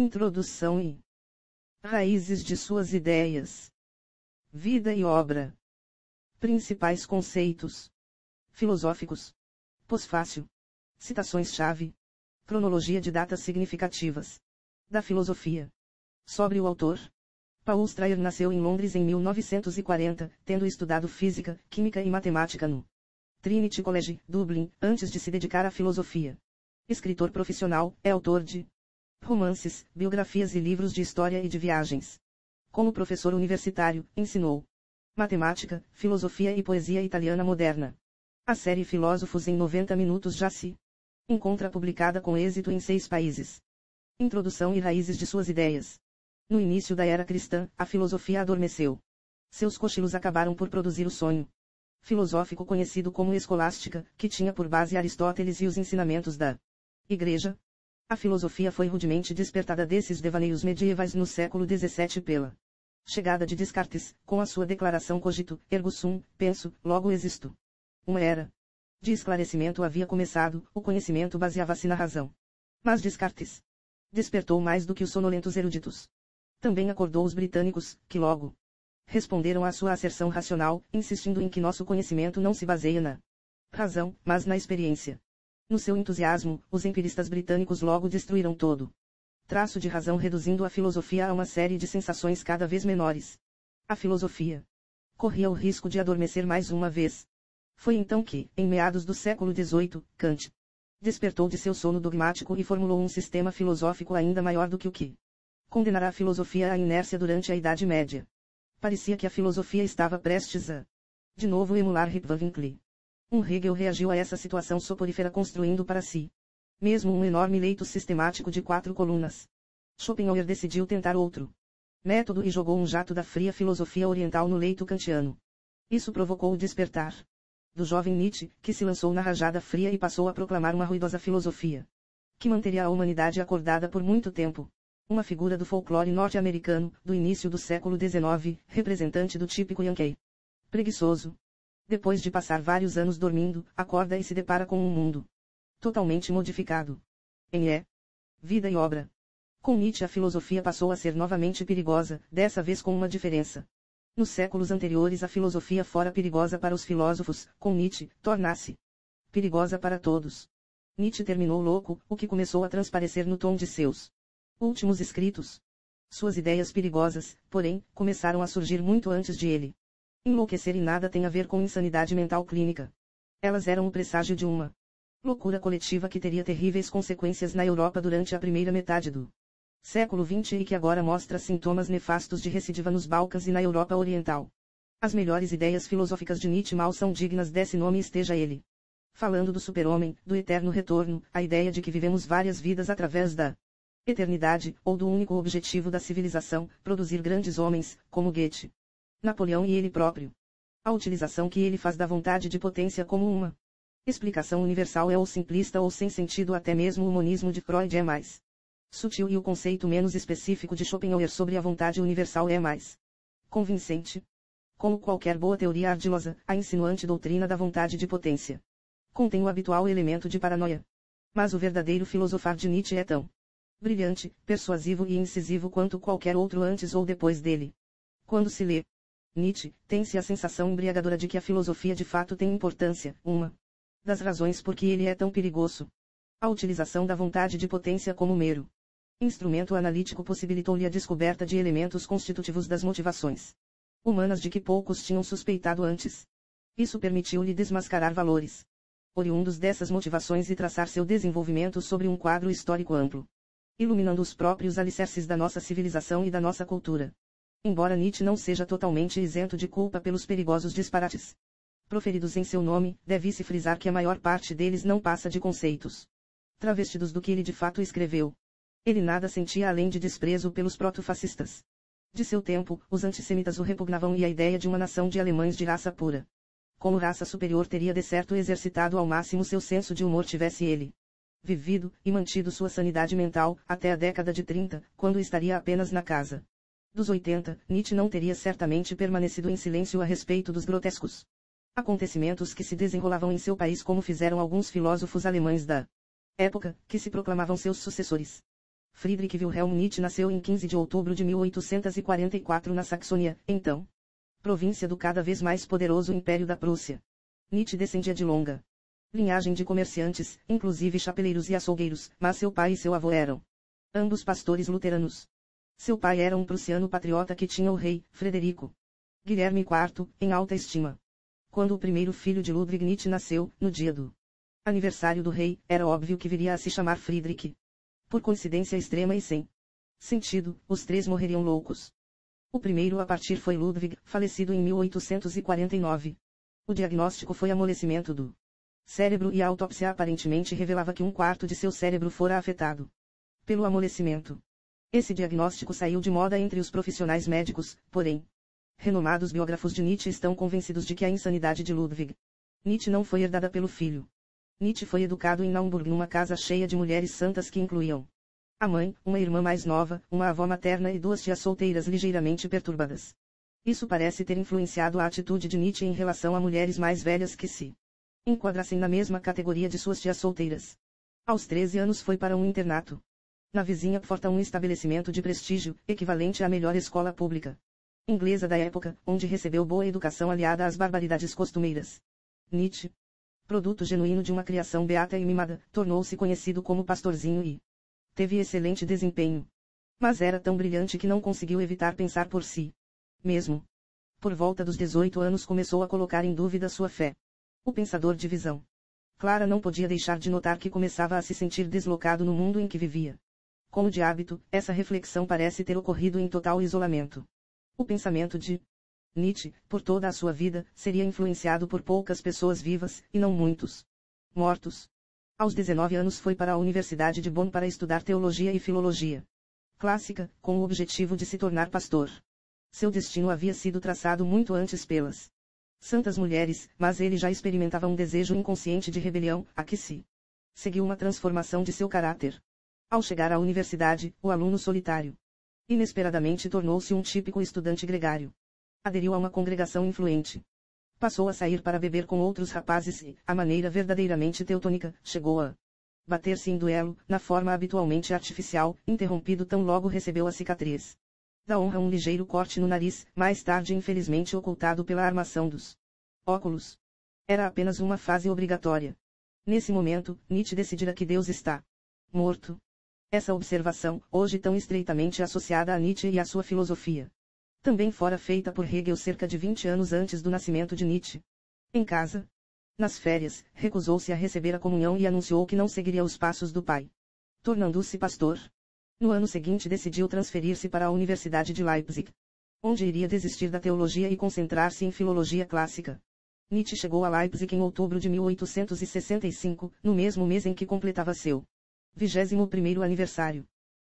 Introdução e raízes de suas ideias. Vida e obra. Principais conceitos filosóficos. Pós-fácil. Citações-chave. Cronologia de datas significativas da filosofia. Sobre o autor. Paul Strayer nasceu em Londres em 1940, tendo estudado física, química e matemática no Trinity College, Dublin, antes de se dedicar à filosofia. Escritor profissional, é autor de romances, biografias e livros de história e de viagens. Como professor universitário, ensinou matemática, filosofia e poesia italiana moderna. A série Filósofos em 90 Minutos já se encontra publicada com êxito em 6 países. Introdução e raízes de suas ideias. No início da era cristã, a filosofia adormeceu. Seus cochilos acabaram por produzir o sonho filosófico conhecido como escolástica, que tinha por base Aristóteles e os ensinamentos da Igreja. A filosofia foi rudemente despertada desses devaneios medievais no século XVII pela chegada de Descartes, com a sua declaração cogito, ergo sum, penso, logo existo. Uma era de esclarecimento havia começado, o conhecimento baseava-se na razão. Mas Descartes despertou mais do que os sonolentos eruditos. Também acordou os britânicos, que logo responderam à sua asserção racional, insistindo em que nosso conhecimento não se baseia na razão, mas na experiência. No seu entusiasmo, os empiristas britânicos logo destruíram todo traço de razão, reduzindo a filosofia a uma série de sensações cada vez menores. A filosofia corria o risco de adormecer mais uma vez. Foi então que, em meados do século XVIII, Kant despertou de seu sono dogmático e formulou um sistema filosófico ainda maior do que o que condenará a filosofia à inércia durante a Idade Média. Parecia que a filosofia estava prestes a, de novo, emular Rip Van Winkle. Hegel reagiu a essa situação soporífera construindo para si mesmo um enorme leito sistemático de 4 colunas. Schopenhauer decidiu tentar outro método e jogou um jato da fria filosofia oriental no leito kantiano. Isso provocou o despertar do jovem Nietzsche, que se lançou na rajada fria e passou a proclamar uma ruidosa filosofia que manteria a humanidade acordada por muito tempo. Uma figura do folclore norte-americano, do início do século XIX, representante do típico Yankee preguiçoso. Depois de passar vários anos dormindo, acorda e se depara com um mundo totalmente modificado. Em Vida e Obra. Com Nietzsche a filosofia passou a ser novamente perigosa, dessa vez com uma diferença. Nos séculos anteriores a filosofia fora perigosa para os filósofos, com Nietzsche, torna-se perigosa para todos. Nietzsche terminou louco, o que começou a transparecer no tom de seus últimos escritos. Suas ideias perigosas, porém, começaram a surgir muito antes de ele enlouquecer, e nada tem a ver com insanidade mental clínica. Elas eram o presságio de uma loucura coletiva que teria terríveis consequências na Europa durante a primeira metade do século XX e que agora mostra sintomas nefastos de recidiva nos Balcãs e na Europa Oriental. As melhores ideias filosóficas de Nietzsche mal são dignas desse nome, esteja ele falando do super-homem, do eterno retorno, a ideia de que vivemos várias vidas através da eternidade, ou do único objetivo da civilização, produzir grandes homens, como Goethe, Napoleão e ele próprio. A utilização que ele faz da vontade de potência como uma explicação universal é ou simplista ou sem sentido. Até mesmo o monismo de Freud é mais sutil e o conceito menos específico de Schopenhauer sobre a vontade universal é mais convincente. Como qualquer boa teoria ardilosa, a insinuante doutrina da vontade de potência contém o habitual elemento de paranoia. Mas o verdadeiro filosofar de Nietzsche é tão brilhante, persuasivo e incisivo quanto qualquer outro antes ou depois dele. Quando se lê Nietzsche, tem-se a sensação embriagadora de que a filosofia de fato tem importância, uma das razões por que ele é tão perigoso. A utilização da vontade de potência como mero instrumento analítico possibilitou-lhe a descoberta de elementos constitutivos das motivações humanas de que poucos tinham suspeitado antes. Isso permitiu-lhe desmascarar valores oriundos dessas motivações e traçar seu desenvolvimento sobre um quadro histórico amplo, iluminando os próprios alicerces da nossa civilização e da nossa cultura. Embora Nietzsche não seja totalmente isento de culpa pelos perigosos disparates proferidos em seu nome, deve-se frisar que a maior parte deles não passa de conceitos travestidos do que ele de fato escreveu. Ele nada sentia além de desprezo pelos proto-fascistas de seu tempo. Os antissemitas o repugnavam e a ideia de uma nação de alemães de raça pura como raça superior teria de certo exercitado ao máximo seu senso de humor, tivesse ele vivido e mantido sua sanidade mental até a década de 30, quando estaria apenas na casa dos 80. Nietzsche não teria certamente permanecido em silêncio a respeito dos grotescos acontecimentos que se desenrolavam em seu país, como fizeram alguns filósofos alemães da época, que se proclamavam seus sucessores. Friedrich Wilhelm Nietzsche nasceu em 15 de outubro de 1844 na Saxônia, então província do cada vez mais poderoso Império da Prússia. Nietzsche descendia de longa linhagem de comerciantes, inclusive chapeleiros e açougueiros, mas seu pai e seu avô eram ambos pastores luteranos. Seu pai era um prussiano patriota que tinha o rei, Frederico Guilherme IV, em alta estima. Quando o primeiro filho de Ludwig Nietzsche nasceu, no dia do aniversário do rei, era óbvio que viria a se chamar Friedrich. Por coincidência extrema e sem sentido, os três morreriam loucos. O primeiro a partir foi Ludwig, falecido em 1849. O diagnóstico foi amolecimento do cérebro e a autópsia aparentemente revelava que um quarto de seu cérebro fora afetado pelo amolecimento. Esse diagnóstico saiu de moda entre os profissionais médicos, porém, renomados biógrafos de Nietzsche estão convencidos de que a insanidade de Ludwig Nietzsche não foi herdada pelo filho. Nietzsche foi educado em Naumburg numa casa cheia de mulheres santas que incluíam a mãe, uma irmã mais nova, uma avó materna e duas tias solteiras ligeiramente perturbadas. Isso parece ter influenciado a atitude de Nietzsche em relação a mulheres mais velhas que se enquadrassem na mesma categoria de suas tias solteiras. Aos 13 anos foi para um internato na vizinha Pforta, um estabelecimento de prestígio, equivalente à melhor escola pública inglesa da época, onde recebeu boa educação aliada às barbaridades costumeiras. Nietzsche, produto genuíno de uma criação beata e mimada, tornou-se conhecido como Pastorzinho e teve excelente desempenho. Mas era tão brilhante que não conseguiu evitar pensar por si mesmo. Por volta dos 18 anos começou a colocar em dúvida sua fé. O pensador de visão clara não podia deixar de notar que começava a se sentir deslocado no mundo em que vivia. Como de hábito, essa reflexão parece ter ocorrido em total isolamento. O pensamento de Nietzsche, por toda a sua vida, seria influenciado por poucas pessoas vivas, e não muitos mortos. Aos 19 anos foi para a Universidade de Bonn para estudar teologia e filologia clássica, com o objetivo de se tornar pastor. Seu destino havia sido traçado muito antes pelas santas mulheres, mas ele já experimentava um desejo inconsciente de rebelião, a que se seguiu uma transformação de seu caráter. Ao chegar à universidade, o aluno solitário inesperadamente tornou-se um típico estudante gregário. Aderiu a uma congregação influente. Passou a sair para beber com outros rapazes e, à maneira verdadeiramente teutônica, chegou a bater-se em duelo, na forma habitualmente artificial, interrompido tão logo recebeu a cicatriz da honra, um ligeiro corte no nariz, mais tarde infelizmente ocultado pela armação dos óculos. Era apenas uma fase obrigatória. Nesse momento, Nietzsche decidira que Deus está morto. Essa observação, hoje tão estreitamente associada a Nietzsche e à sua filosofia, também fora feita por Hegel cerca de 20 anos antes do nascimento de Nietzsche. Em casa, nas férias, recusou-se a receber a comunhão e anunciou que não seguiria os passos do pai, tornando-se pastor. No ano seguinte decidiu transferir-se para a Universidade de Leipzig, onde iria desistir da teologia e concentrar-se em filologia clássica. Nietzsche chegou a Leipzig em outubro de 1865, no mesmo mês em que completava seu 21º aniversário.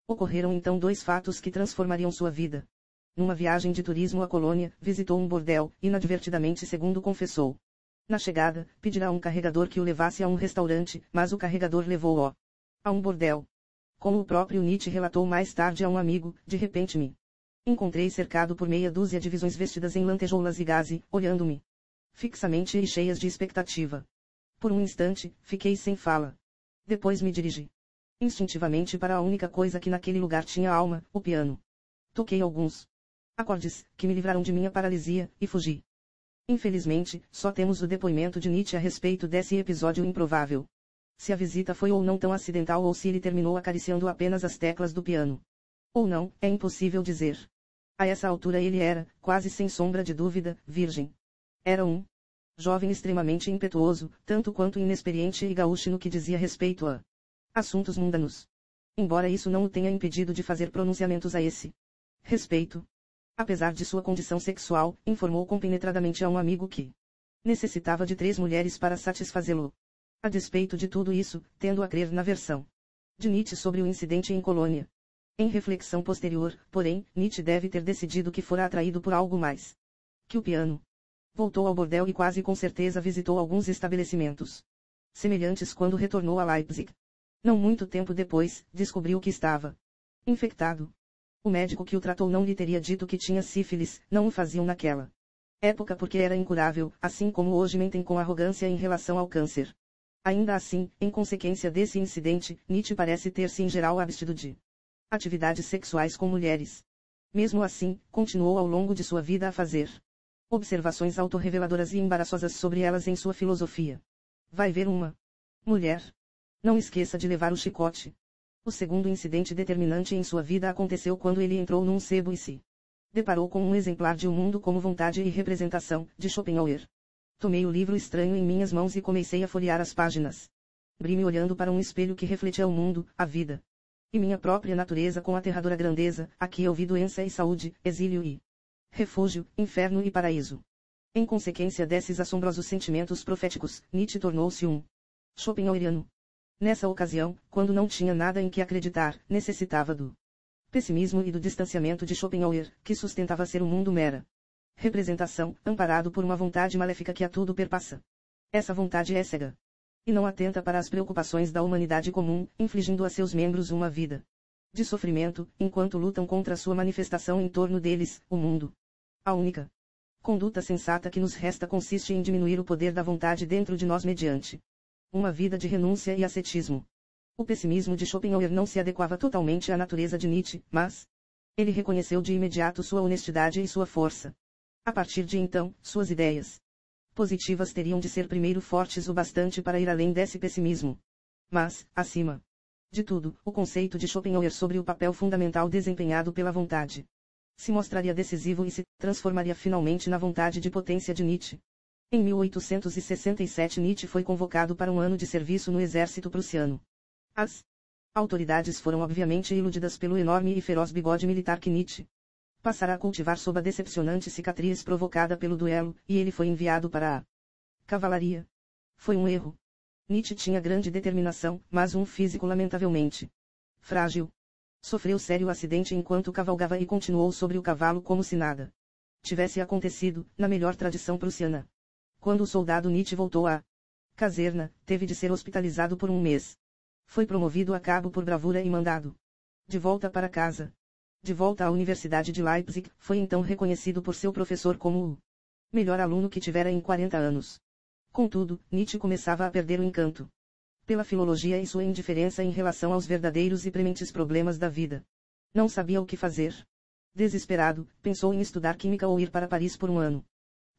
Ocorreram então dois fatos que transformariam sua vida. Numa viagem de turismo à colônia, visitou um bordel, inadvertidamente, segundo confessou. Na chegada, pedirá a um carregador que o levasse a um restaurante, mas o carregador levou-o a um bordel. Como o próprio Nietzsche relatou mais tarde a um amigo, de repente me encontrei cercado por meia dúzia de visões vestidas em lantejoulas e gaze, olhando-me fixamente e cheias de expectativa. Por um instante, fiquei sem fala. Depois me dirigi instintivamente para a única coisa que naquele lugar tinha alma, o piano. Toquei alguns acordes, que me livraram de minha paralisia, e fugi. Infelizmente, só temos o depoimento de Nietzsche a respeito desse episódio improvável. Se a visita foi ou não tão acidental ou se ele terminou acariciando apenas as teclas do piano. Ou não, é impossível dizer. A essa altura ele era, quase sem sombra de dúvida, virgem. Era um jovem extremamente impetuoso, tanto quanto inexperiente e gaúcho no que dizia respeito a assuntos mundanos. Embora isso não o tenha impedido de fazer pronunciamentos a esse respeito. Apesar de sua condição sexual, informou compenetradamente a um amigo que necessitava de 3 mulheres para satisfazê-lo. A despeito de tudo isso, tendo a crer na versão de Nietzsche sobre o incidente em Colônia. Em reflexão posterior, porém, Nietzsche deve ter decidido que fora atraído por algo mais que o piano. Voltou ao bordel e quase com certeza visitou alguns estabelecimentos semelhantes quando retornou a Leipzig. Não muito tempo depois, descobriu que estava infectado. O médico que o tratou não lhe teria dito que tinha sífilis, não o faziam naquela época porque era incurável, assim como hoje mentem com arrogância em relação ao câncer. Ainda assim, em consequência desse incidente, Nietzsche parece ter-se em geral abstido de atividades sexuais com mulheres. Mesmo assim, continuou ao longo de sua vida a fazer observações autorreveladoras e embaraçosas sobre elas em sua filosofia. Vai ver uma mulher. Não esqueça de levar o chicote. O segundo incidente determinante em sua vida aconteceu quando ele entrou num sebo e se deparou com um exemplar de O Mundo como Vontade e Representação, de Schopenhauer. Tomei o livro estranho em minhas mãos e comecei a folhear as páginas. Vi-me olhando para um espelho que refletia o mundo, a vida. E minha própria natureza com aterradora grandeza. Aqui eu vi doença e saúde, exílio e refúgio, inferno e paraíso. Em consequência desses assombrosos sentimentos proféticos, Nietzsche tornou-se um Schopenhaueriano. Nessa ocasião, quando não tinha nada em que acreditar, necessitava do pessimismo e do distanciamento de Schopenhauer, que sustentava ser um mundo mera representação, amparado por uma vontade maléfica que a tudo perpassa. Essa vontade é cega e não atenta para as preocupações da humanidade comum, infligindo a seus membros uma vida de sofrimento, enquanto lutam contra a sua manifestação em torno deles, o mundo. A única conduta sensata que nos resta consiste em diminuir o poder da vontade dentro de nós mediante uma vida de renúncia e ascetismo. O pessimismo de Schopenhauer não se adequava totalmente à natureza de Nietzsche, mas ele reconheceu de imediato sua honestidade e sua força. A partir de então, suas ideias positivas teriam de ser primeiro fortes o bastante para ir além desse pessimismo. Mas, acima de tudo, o conceito de Schopenhauer sobre o papel fundamental desempenhado pela vontade se mostraria decisivo e se transformaria finalmente na vontade de potência de Nietzsche. Em 1867 Nietzsche foi convocado para um ano de serviço no exército prussiano. As autoridades foram obviamente iludidas pelo enorme e feroz bigode militar que Nietzsche passará a cultivar sob a decepcionante cicatriz provocada pelo duelo, e ele foi enviado para a cavalaria. Foi um erro. Nietzsche tinha grande determinação, mas um físico lamentavelmente frágil. Sofreu sério acidente enquanto cavalgava e continuou sobre o cavalo como se nada tivesse acontecido, na melhor tradição prussiana. Quando o soldado Nietzsche voltou à caserna, teve de ser hospitalizado por um mês. Foi promovido a cabo por bravura e mandado de volta para casa. De volta à Universidade de Leipzig, foi então reconhecido por seu professor como o melhor aluno que tivera em 40 anos. Contudo, Nietzsche começava a perder o encanto pela filologia e sua indiferença em relação aos verdadeiros e prementes problemas da vida. Não sabia o que fazer. Desesperado, pensou em estudar química ou ir para Paris por um ano,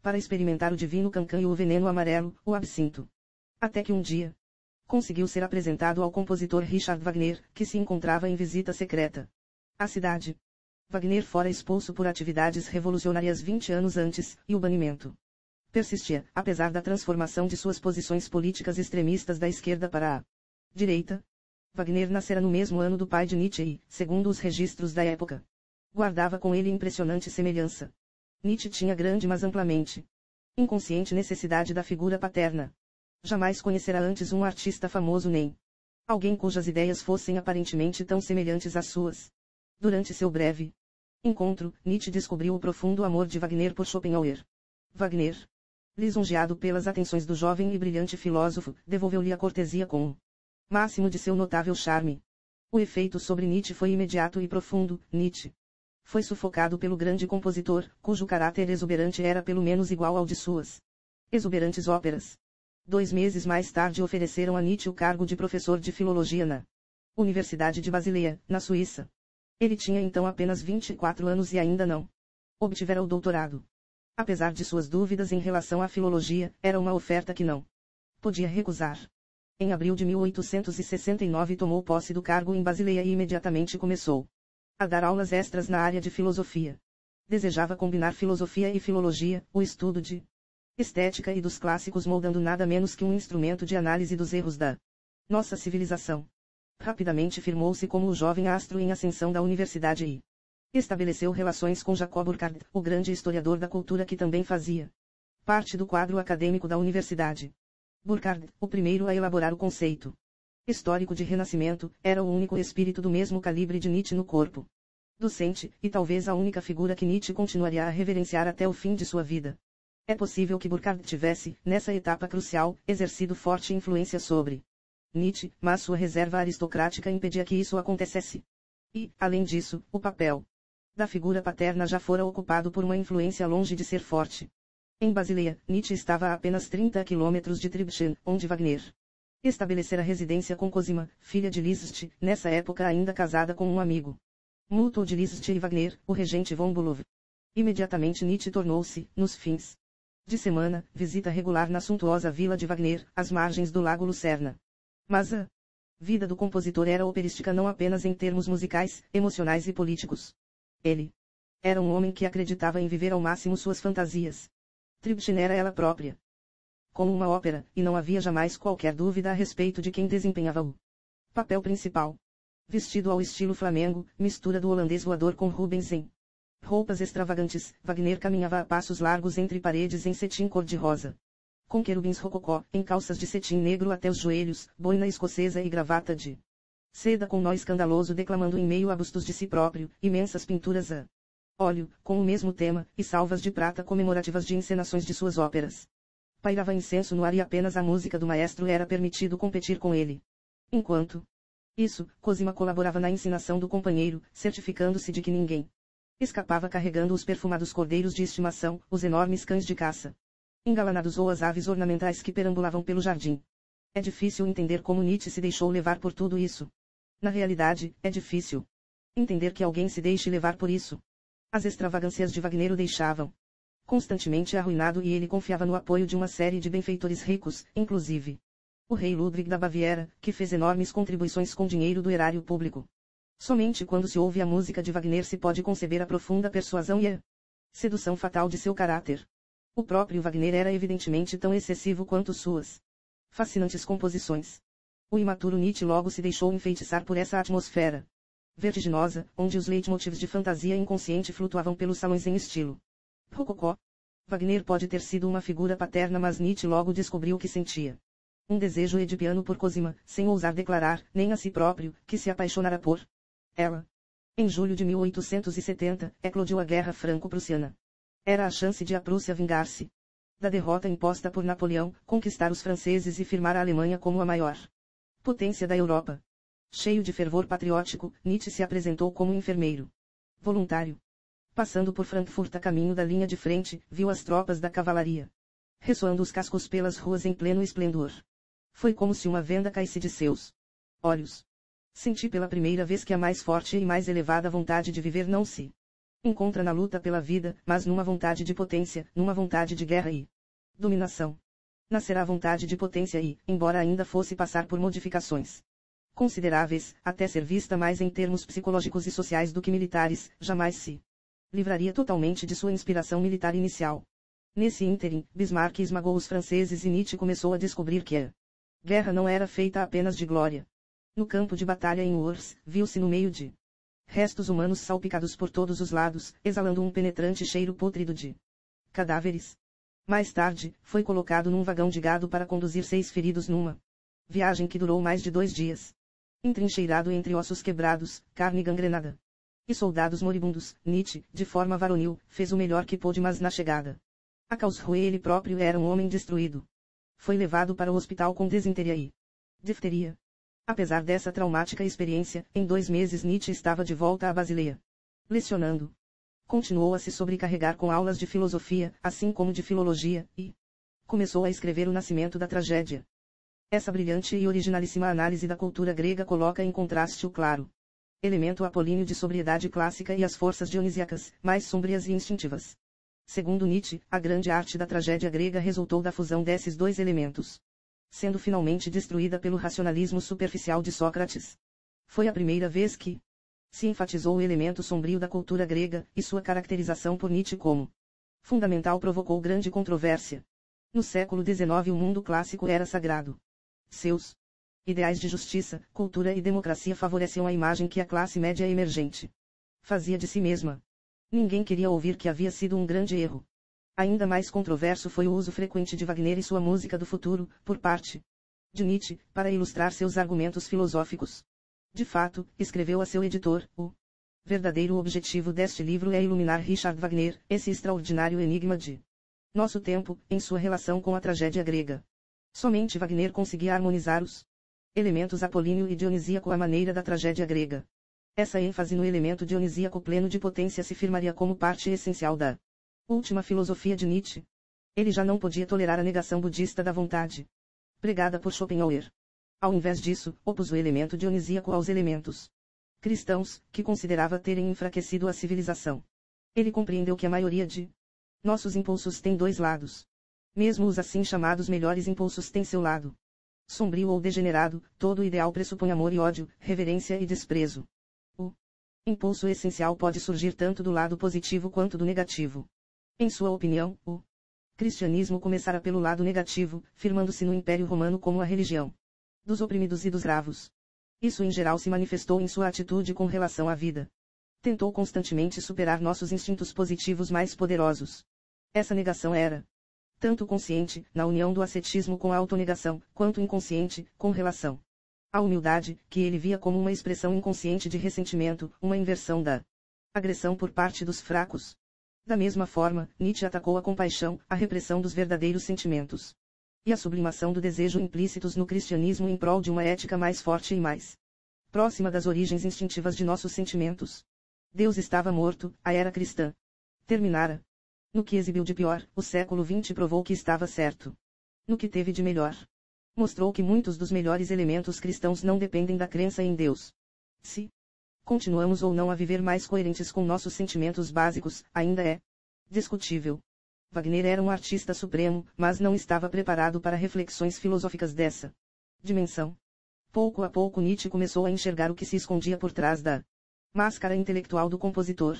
para experimentar o divino cancan e o veneno amarelo, o absinto. Até que um dia conseguiu ser apresentado ao compositor Richard Wagner, que se encontrava em visita secreta à cidade. Wagner fora expulso por atividades revolucionárias 20 anos antes, e o banimento persistia, apesar da transformação de suas posições políticas extremistas da esquerda para a direita. Wagner nascera no mesmo ano do pai de Nietzsche e, segundo os registros da época, guardava com ele impressionante semelhança. Nietzsche tinha grande mas amplamente inconsciente necessidade da figura paterna. Jamais conhecera antes um artista famoso nem alguém cujas ideias fossem aparentemente tão semelhantes às suas. Durante seu breve encontro, Nietzsche descobriu o profundo amor de Wagner por Schopenhauer. Wagner, lisonjeado pelas atenções do jovem e brilhante filósofo, devolveu-lhe a cortesia com o máximo de seu notável charme. O efeito sobre Nietzsche foi imediato e profundo. Nietzsche foi sufocado pelo grande compositor, cujo caráter exuberante era pelo menos igual ao de suas exuberantes óperas. 2 meses mais tarde ofereceram a Nietzsche o cargo de professor de filologia na Universidade de Basileia, na Suíça. Ele tinha então apenas 24 anos e ainda não obtivera o doutorado. Apesar de suas dúvidas em relação à filologia, era uma oferta que não podia recusar. Em abril de 1869 tomou posse do cargo em Basileia e imediatamente começou a dar aulas extras na área de filosofia. Desejava combinar filosofia e filologia, o estudo de estética e dos clássicos moldando nada menos que um instrumento de análise dos erros da nossa civilização. Rapidamente firmou-se como o jovem astro em ascensão da universidade e estabeleceu relações com Jacob Burckhardt, o grande historiador da cultura que também fazia parte do quadro acadêmico da universidade. Burckhardt, o primeiro a elaborar o conceito histórico de renascimento, era o único espírito do mesmo calibre de Nietzsche no corpo docente, e talvez a única figura que Nietzsche continuaria a reverenciar até o fim de sua vida. É possível que Burckhardt tivesse, nessa etapa crucial, exercido forte influência sobre Nietzsche, mas sua reserva aristocrática impedia que isso acontecesse. E, além disso, o papel da figura paterna já fora ocupado por uma influência longe de ser forte. Em Basileia, Nietzsche estava a apenas 30 quilômetros de Tribschen, onde Wagner Estabelecera residência com Cosima, filha de Liszt, nessa época ainda casada com um amigo mútuo de Liszt e Wagner, o regente von Bülow. Imediatamente Nietzsche tornou-se, nos fins de semana, visita regular na suntuosa vila de Wagner, às margens do lago Lucerna. Mas a vida do compositor era operística não apenas em termos musicais, emocionais e políticos. Ele era um homem que acreditava em viver ao máximo suas fantasias. Tribschen era ela própria. Como uma ópera, e não havia jamais qualquer dúvida a respeito de quem desempenhava o papel principal. Vestido ao estilo flamengo, mistura do holandês voador com Rubens em roupas extravagantes, Wagner caminhava a passos largos entre paredes em cetim cor-de-rosa. Com querubins rococó, em calças de cetim negro até os joelhos, boina escocesa e gravata de seda com nó escandaloso declamando em meio a bustos de si próprio, imensas pinturas a óleo, com o mesmo tema, e salvas de prata comemorativas de encenações de suas óperas. Pairava incenso no ar e apenas a música do maestro era permitido competir com ele. Enquanto isso, Cosima colaborava na ensinação do companheiro, certificando-se de que ninguém escapava carregando os perfumados cordeiros de estimação, os enormes cães de caça engalanados ou as aves ornamentais que perambulavam pelo jardim. É difícil entender como Nietzsche se deixou levar por tudo isso. Na realidade, é difícil entender que alguém se deixe levar por isso. As extravagâncias de Wagner o deixavam constantemente arruinado e ele confiava no apoio de uma série de benfeitores ricos, inclusive o rei Ludwig da Baviera, que fez enormes contribuições com dinheiro do erário público. Somente quando se ouve a música de Wagner se pode conceber a profunda persuasão e a sedução fatal de seu caráter. O próprio Wagner era evidentemente tão excessivo quanto suas fascinantes composições. O imaturo Nietzsche logo se deixou enfeitiçar por essa atmosfera vertiginosa, onde os leitmotivs de fantasia inconsciente flutuavam pelos salões em estilo rococó. Wagner pode ter sido uma figura paterna, mas Nietzsche logo descobriu que sentia um desejo edipiano por Cosima, sem ousar declarar, nem a si próprio, que se apaixonara por ela. Em julho de 1870, eclodiu a Guerra Franco-Prussiana. Era a chance de a Prússia vingar-se da derrota imposta por Napoleão, conquistar os franceses e firmar a Alemanha como a maior potência da Europa. Cheio de fervor patriótico, Nietzsche se apresentou como enfermeiro voluntário. Passando por Frankfurt a caminho da linha de frente, viu as tropas da cavalaria ressoando os cascos pelas ruas em pleno esplendor. Foi como se uma venda caísse de seus olhos. Senti pela primeira vez que a mais forte e mais elevada vontade de viver não se encontra na luta pela vida, mas numa vontade de potência, numa vontade de guerra e dominação. Nascerá a vontade de potência e, embora ainda fosse passar por modificações consideráveis, até ser vista mais em termos psicológicos e sociais do que militares, jamais se livraria totalmente de sua inspiração militar inicial. Nesse ínterim, Bismarck esmagou os franceses e Nietzsche começou a descobrir que a guerra não era feita apenas de glória. No campo de batalha em Urs, viu-se no meio de restos humanos salpicados por todos os lados, exalando um penetrante cheiro pútrido de cadáveres. Mais tarde, foi colocado num vagão de gado para conduzir 6 feridos numa viagem que durou mais de 2 dias. Entrincheirado entre ossos quebrados, carne gangrenada e soldados moribundos, Nietzsche, de forma varonil, fez o melhor que pôde, mas na chegada a Karlsruhe ele próprio era um homem destruído. Foi levado para o hospital com desinteria e difteria. Apesar dessa traumática experiência, em 2 meses Nietzsche estava de volta a Basileia, lecionando. Continuou a se sobrecarregar com aulas de filosofia, assim como de filologia, e começou a escrever O Nascimento da Tragédia. Essa brilhante e originalíssima análise da cultura grega coloca em contraste o claro elemento apolíneo de sobriedade clássica e as forças dionisíacas, mais sombrias e instintivas. Segundo Nietzsche, a grande arte da tragédia grega resultou da fusão desses 2 elementos, sendo finalmente destruída pelo racionalismo superficial de Sócrates. Foi a primeira vez que se enfatizou o elemento sombrio da cultura grega, e sua caracterização por Nietzsche como fundamental provocou grande controvérsia. No século XIX o mundo clássico era sagrado. Seus ideais de justiça, cultura e democracia favoreciam a imagem que a classe média emergente fazia de si mesma. Ninguém queria ouvir que havia sido um grande erro. Ainda mais controverso foi o uso frequente de Wagner e sua música do futuro, por parte de Nietzsche, para ilustrar seus argumentos filosóficos. De fato, escreveu a seu editor, o verdadeiro objetivo deste livro é iluminar Richard Wagner, esse extraordinário enigma de nosso tempo, em sua relação com a tragédia grega. Somente Wagner conseguia harmonizar os elementos apolíneo e dionisíaco à maneira da tragédia grega. Essa ênfase no elemento dionisíaco pleno de potência se firmaria como parte essencial da última filosofia de Nietzsche. Ele já não podia tolerar a negação budista da vontade, pregada por Schopenhauer. Ao invés disso, opôs o elemento dionisíaco aos elementos cristãos, que considerava terem enfraquecido a civilização. Ele compreendeu que a maioria de nossos impulsos tem dois lados. Mesmo os assim chamados melhores impulsos têm seu lado sombrio ou degenerado. Todo ideal pressupõe amor e ódio, reverência e desprezo. O impulso essencial pode surgir tanto do lado positivo quanto do negativo. Em sua opinião, o cristianismo começara pelo lado negativo, firmando-se no Império Romano como a religião dos oprimidos e dos escravos. Isso em geral se manifestou em sua atitude com relação à vida. Tentou constantemente superar nossos instintos positivos mais poderosos. Essa negação era tanto consciente, na união do ascetismo com a autonegação, quanto inconsciente, com relação à humildade, que ele via como uma expressão inconsciente de ressentimento, uma inversão da agressão por parte dos fracos. Da mesma forma, Nietzsche atacou a compaixão, a repressão dos verdadeiros sentimentos e a sublimação do desejo implícitos no cristianismo em prol de uma ética mais forte e mais próxima das origens instintivas de nossos sentimentos. Deus estava morto, a era cristã terminara. No que exibiu de pior, o século XX provou que estava certo. No que teve de melhor, mostrou que muitos dos melhores elementos cristãos não dependem da crença em Deus. Se continuamos ou não a viver mais coerentes com nossos sentimentos básicos, ainda é discutível. Wagner era um artista supremo, mas não estava preparado para reflexões filosóficas dessa dimensão. Pouco a pouco Nietzsche começou a enxergar o que se escondia por trás da máscara intelectual do compositor.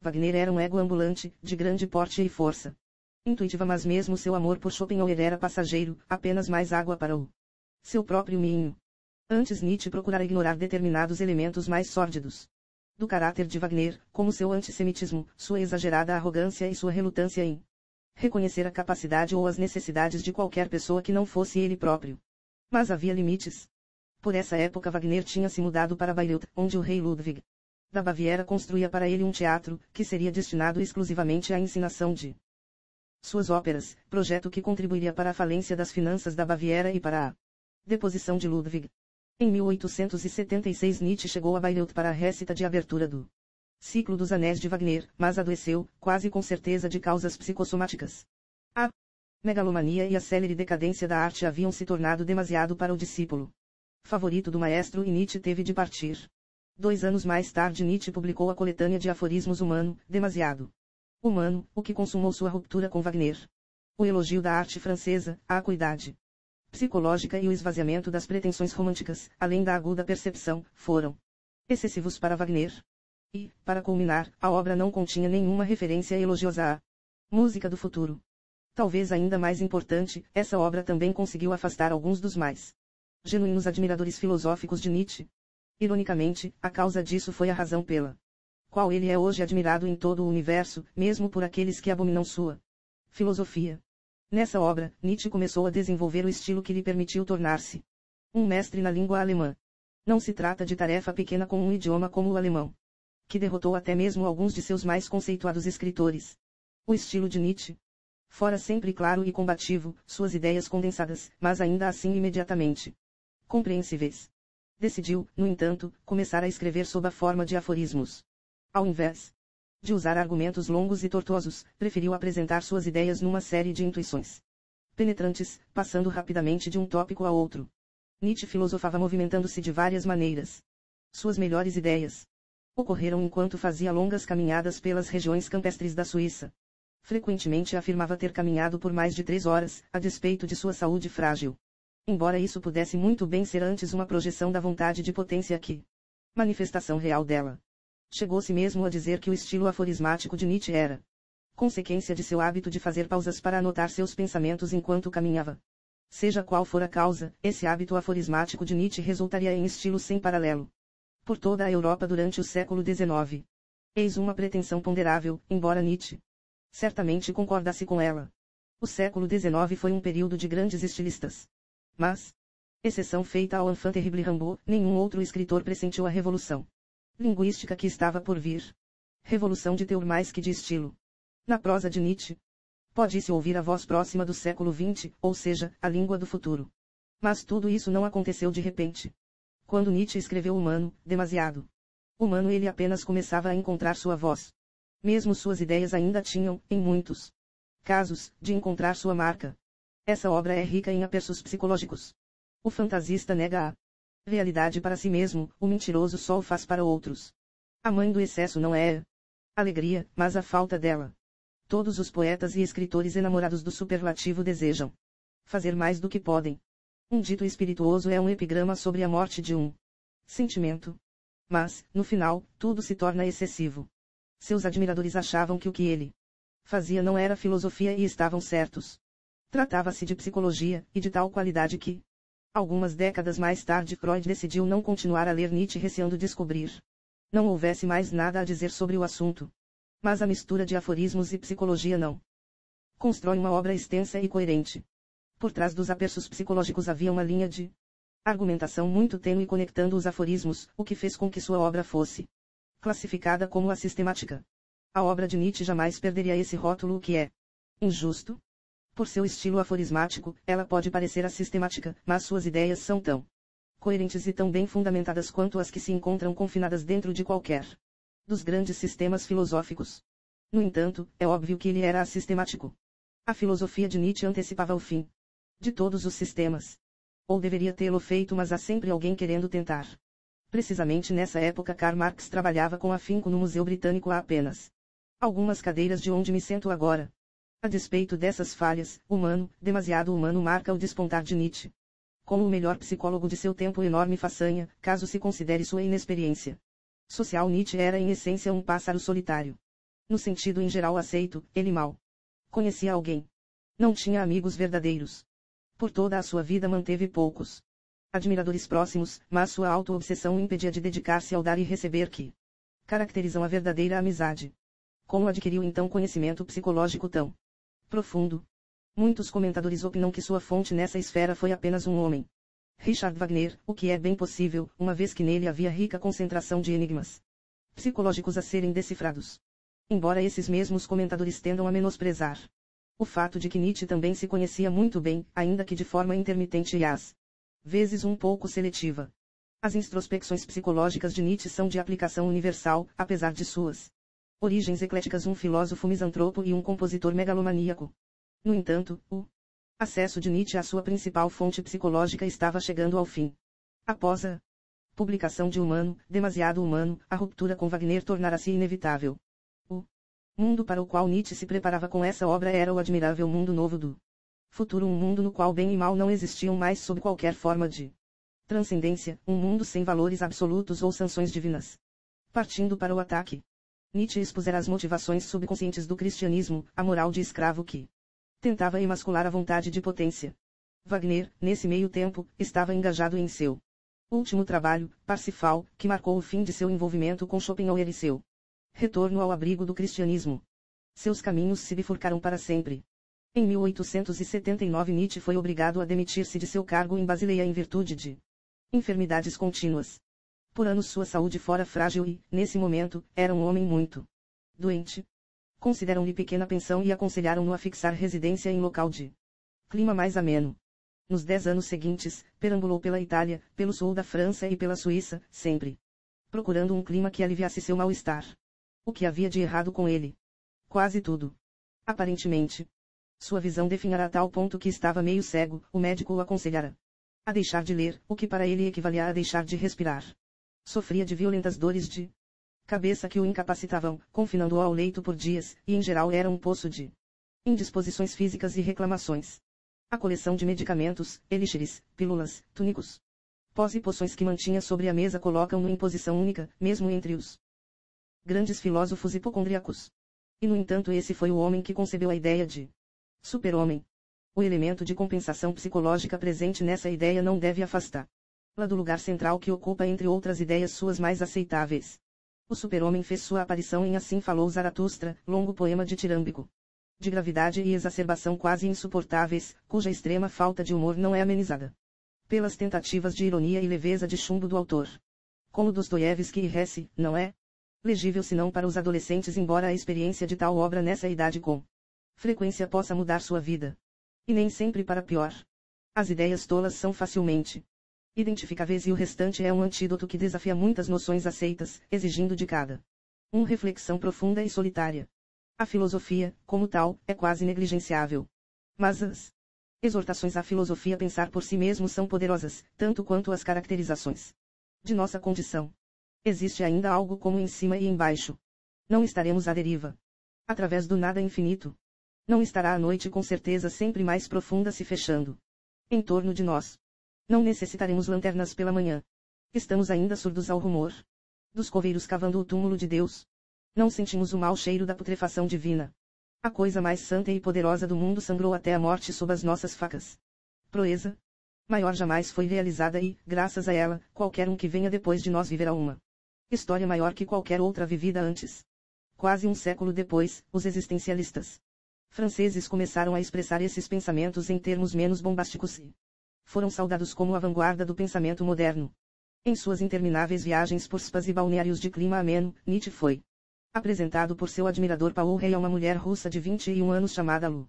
Wagner era um ego ambulante, de grande porte e força intuitiva, mas mesmo seu amor por Schopenhauer era passageiro, apenas mais água para o seu próprio moinho. Antes Nietzsche procurara ignorar determinados elementos mais sórdidos do caráter de Wagner, como seu antissemitismo, sua exagerada arrogância e sua relutância em reconhecer a capacidade ou as necessidades de qualquer pessoa que não fosse ele próprio. Mas havia limites. Por essa época Wagner tinha se mudado para Bayreuth, onde o rei Ludwig da Baviera construía para ele um teatro, que seria destinado exclusivamente à encenação de suas óperas, projeto que contribuiria para a falência das finanças da Baviera e para a deposição de Ludwig. Em 1876 Nietzsche chegou a Bayreuth para a récita de abertura do Ciclo dos Anéis de Wagner, mas adoeceu, quase com certeza de causas psicossomáticas. A megalomania e a célere decadência da arte haviam se tornado demasiado para o discípulo favorito do maestro e Nietzsche teve de partir. 2 anos mais tarde Nietzsche publicou a coletânea de aforismos Humano, demasiado humano, o que consumou sua ruptura com Wagner. O elogio da arte francesa, a acuidade psicológica e o esvaziamento das pretensões românticas, além da aguda percepção, foram excessivos para Wagner. E, para culminar, a obra não continha nenhuma referência elogiosa à música do futuro. Talvez ainda mais importante, essa obra também conseguiu afastar alguns dos mais genuínos admiradores filosóficos de Nietzsche. Ironicamente, a causa disso foi a razão pela qual ele é hoje admirado em todo o universo, mesmo por aqueles que abominam sua filosofia. Nessa obra, Nietzsche começou a desenvolver o estilo que lhe permitiu tornar-se um mestre na língua alemã. Não se trata de tarefa pequena com um idioma como o alemão, que derrotou até mesmo alguns de seus mais conceituados escritores. O estilo de Nietzsche fora sempre claro e combativo, suas ideias condensadas, mas ainda assim imediatamente compreensíveis. Decidiu, no entanto, começar a escrever sob a forma de aforismos. Ao invés de usar argumentos longos e tortuosos, preferiu apresentar suas ideias numa série de intuições penetrantes, passando rapidamente de um tópico a outro. Nietzsche filosofava movimentando-se de várias maneiras. Suas melhores ideias ocorreram enquanto fazia longas caminhadas pelas regiões campestres da Suíça. Frequentemente afirmava ter caminhado por mais de 3 horas, a despeito de sua saúde frágil. Embora isso pudesse muito bem ser antes uma projeção da vontade de potência que manifestação real dela. Chegou-se mesmo a dizer que o estilo aforismático de Nietzsche era consequência de seu hábito de fazer pausas para anotar seus pensamentos enquanto caminhava. Seja qual for a causa, esse hábito aforismático de Nietzsche resultaria em estilo sem paralelo por toda a Europa durante o século XIX. Eis uma pretensão ponderável, embora Nietzsche certamente concordasse com ela. O século XIX foi um período de grandes estilistas. Mas, exceção feita ao enfant terrible Rimbaud, nenhum outro escritor pressentiu a revolução linguística que estava por vir. Revolução de teor mais que de estilo. Na prosa de Nietzsche, pode-se ouvir a voz próxima do século XX, ou seja, a língua do futuro. Mas tudo isso não aconteceu de repente. Quando Nietzsche escreveu Humano, demasiado humano, ele apenas começava a encontrar sua voz. Mesmo suas ideias ainda tinham, em muitos casos, de encontrar sua marca. Essa obra é rica em aperços psicológicos. O fantasista nega a realidade para si mesmo, o mentiroso só o faz para outros. A mãe do excesso não é alegria, mas a falta dela. Todos os poetas e escritores enamorados do superlativo desejam fazer mais do que podem. Um dito espirituoso é um epigrama sobre a morte de um sentimento. Mas, no final, tudo se torna excessivo. Seus admiradores achavam que o que ele fazia não era filosofia e estavam certos. Tratava-se de psicologia, e de tal qualidade que, algumas décadas mais tarde, Freud decidiu não continuar a ler Nietzsche receando descobrir não houvesse mais nada a dizer sobre o assunto. Mas a mistura de aforismos e psicologia não constrói uma obra extensa e coerente. Por trás dos aperços psicológicos havia uma linha de argumentação muito tênue conectando os aforismos, o que fez com que sua obra fosse classificada como a sistemática. A obra de Nietzsche jamais perderia esse rótulo, que é injusto. Por seu estilo aforismático, ela pode parecer assistemática, mas suas ideias são tão coerentes e tão bem fundamentadas quanto as que se encontram confinadas dentro de qualquer dos grandes sistemas filosóficos. No entanto, é óbvio que ele era assistemático. A filosofia de Nietzsche antecipava o fim de todos os sistemas. Ou deveria tê-lo feito, mas há sempre alguém querendo tentar. Precisamente nessa época Karl Marx trabalhava com afinco no Museu Britânico a apenas algumas cadeiras de onde me sento agora. A despeito dessas falhas, humano, demasiado humano marca o despontar de Nietzsche como o melhor psicólogo de seu tempo, enorme façanha, caso se considere sua inexperiência social. Nietzsche era em essência um pássaro solitário. No sentido em geral aceito, ele mal conhecia alguém. Não tinha amigos verdadeiros. Por toda a sua vida manteve poucos admiradores próximos, mas sua auto-obsessão o impedia de dedicar-se ao dar e receber que caracterizam a verdadeira amizade. Como adquiriu então conhecimento psicológico tão profundo? Muitos comentadores opinam que sua fonte nessa esfera foi apenas um homem, Richard Wagner, o que é bem possível, uma vez que nele havia rica concentração de enigmas psicológicos a serem decifrados. Embora esses mesmos comentadores tendam a menosprezar o fato de que Nietzsche também se conhecia muito bem, ainda que de forma intermitente e às vezes um pouco seletiva. As introspecções psicológicas de Nietzsche são de aplicação universal, apesar de suas origens ecléticas, um filósofo misantropo e um compositor megalomaníaco. No entanto, o acesso de Nietzsche à sua principal fonte psicológica estava chegando ao fim. Após a publicação de Humano, Demasiado Humano, a ruptura com Wagner tornara-se inevitável. O mundo para o qual Nietzsche se preparava com essa obra era o admirável mundo novo do futuro, um mundo no qual bem e mal não existiam mais sob qualquer forma de transcendência, um mundo sem valores absolutos ou sanções divinas. Partindo para o ataque, Nietzsche expusera as motivações subconscientes do cristianismo, a moral de escravo que tentava emascular a vontade de potência. Wagner, nesse meio tempo, estava engajado em seu último trabalho, Parsifal, que marcou o fim de seu envolvimento com Schopenhauer e seu retorno ao abrigo do cristianismo. Seus caminhos se bifurcaram para sempre. Em 1879 Nietzsche foi obrigado a demitir-se de seu cargo em Basileia em virtude de enfermidades contínuas. Por anos sua saúde fora frágil e, nesse momento, era um homem muito doente. Consideram-lhe pequena pensão e aconselharam-no a fixar residência em local de clima mais ameno. Nos 10 anos seguintes, perambulou pela Itália, pelo sul da França e pela Suíça, sempre procurando um clima que aliviasse seu mal-estar. O que havia de errado com ele? Quase tudo. Aparentemente. Sua visão definhara a tal ponto que estava meio cego, o médico o aconselhara a deixar de ler, o que para ele equivalia a deixar de respirar. Sofria de violentas dores de cabeça que o incapacitavam, confinando-o ao leito por dias, e em geral era um poço de indisposições físicas e reclamações. A coleção de medicamentos, elixires, pílulas, túnicos, pós e poções que mantinha sobre a mesa colocam-no em posição única, mesmo entre os grandes filósofos hipocondríacos. E no entanto esse foi o homem que concebeu a ideia de super-homem. O elemento de compensação psicológica presente nessa ideia não deve afastá-la do lugar central que ocupa entre outras ideias suas mais aceitáveis. O super-homem fez sua aparição em Assim Falou Zaratustra, longo poema ditirâmbico, de gravidade e exacerbação quase insuportáveis, cuja extrema falta de humor não é amenizada pelas tentativas de ironia e leveza de chumbo do autor. Como Dostoiévski e Hesse, não é legível senão para os adolescentes, embora a experiência de tal obra nessa idade com frequência possa mudar sua vida. E nem sempre para pior. As ideias tolas são facilmente identificáveis e o restante é um antídoto que desafia muitas noções aceitas, exigindo de cada reflexão profunda e solitária. A filosofia, como tal, é quase negligenciável. Mas as Exortações à filosofia pensar por si mesmo são poderosas, tanto quanto as caracterizações de nossa condição. Existe ainda algo como em cima e embaixo. Não estaremos à deriva. Através do nada infinito. Não estará a noite com certeza sempre mais profunda se fechando em torno de nós. Não necessitaremos lanternas pela manhã. Estamos ainda surdos ao rumor dos coveiros cavando o túmulo de Deus. Não sentimos o mau cheiro da putrefação divina. A coisa mais santa e poderosa do mundo sangrou até a morte sob as nossas facas. Proeza maior jamais foi realizada e, graças a ela, qualquer um que venha depois de nós viverá uma história maior que qualquer outra vivida antes. Quase um século depois, os existencialistas franceses começaram a expressar esses pensamentos em termos menos bombásticos e foram saudados como a vanguarda do pensamento moderno. Em suas intermináveis viagens por spas e balneários de clima ameno, Nietzsche foi apresentado por seu admirador Paul Rey a uma mulher russa de 21 anos chamada Lu.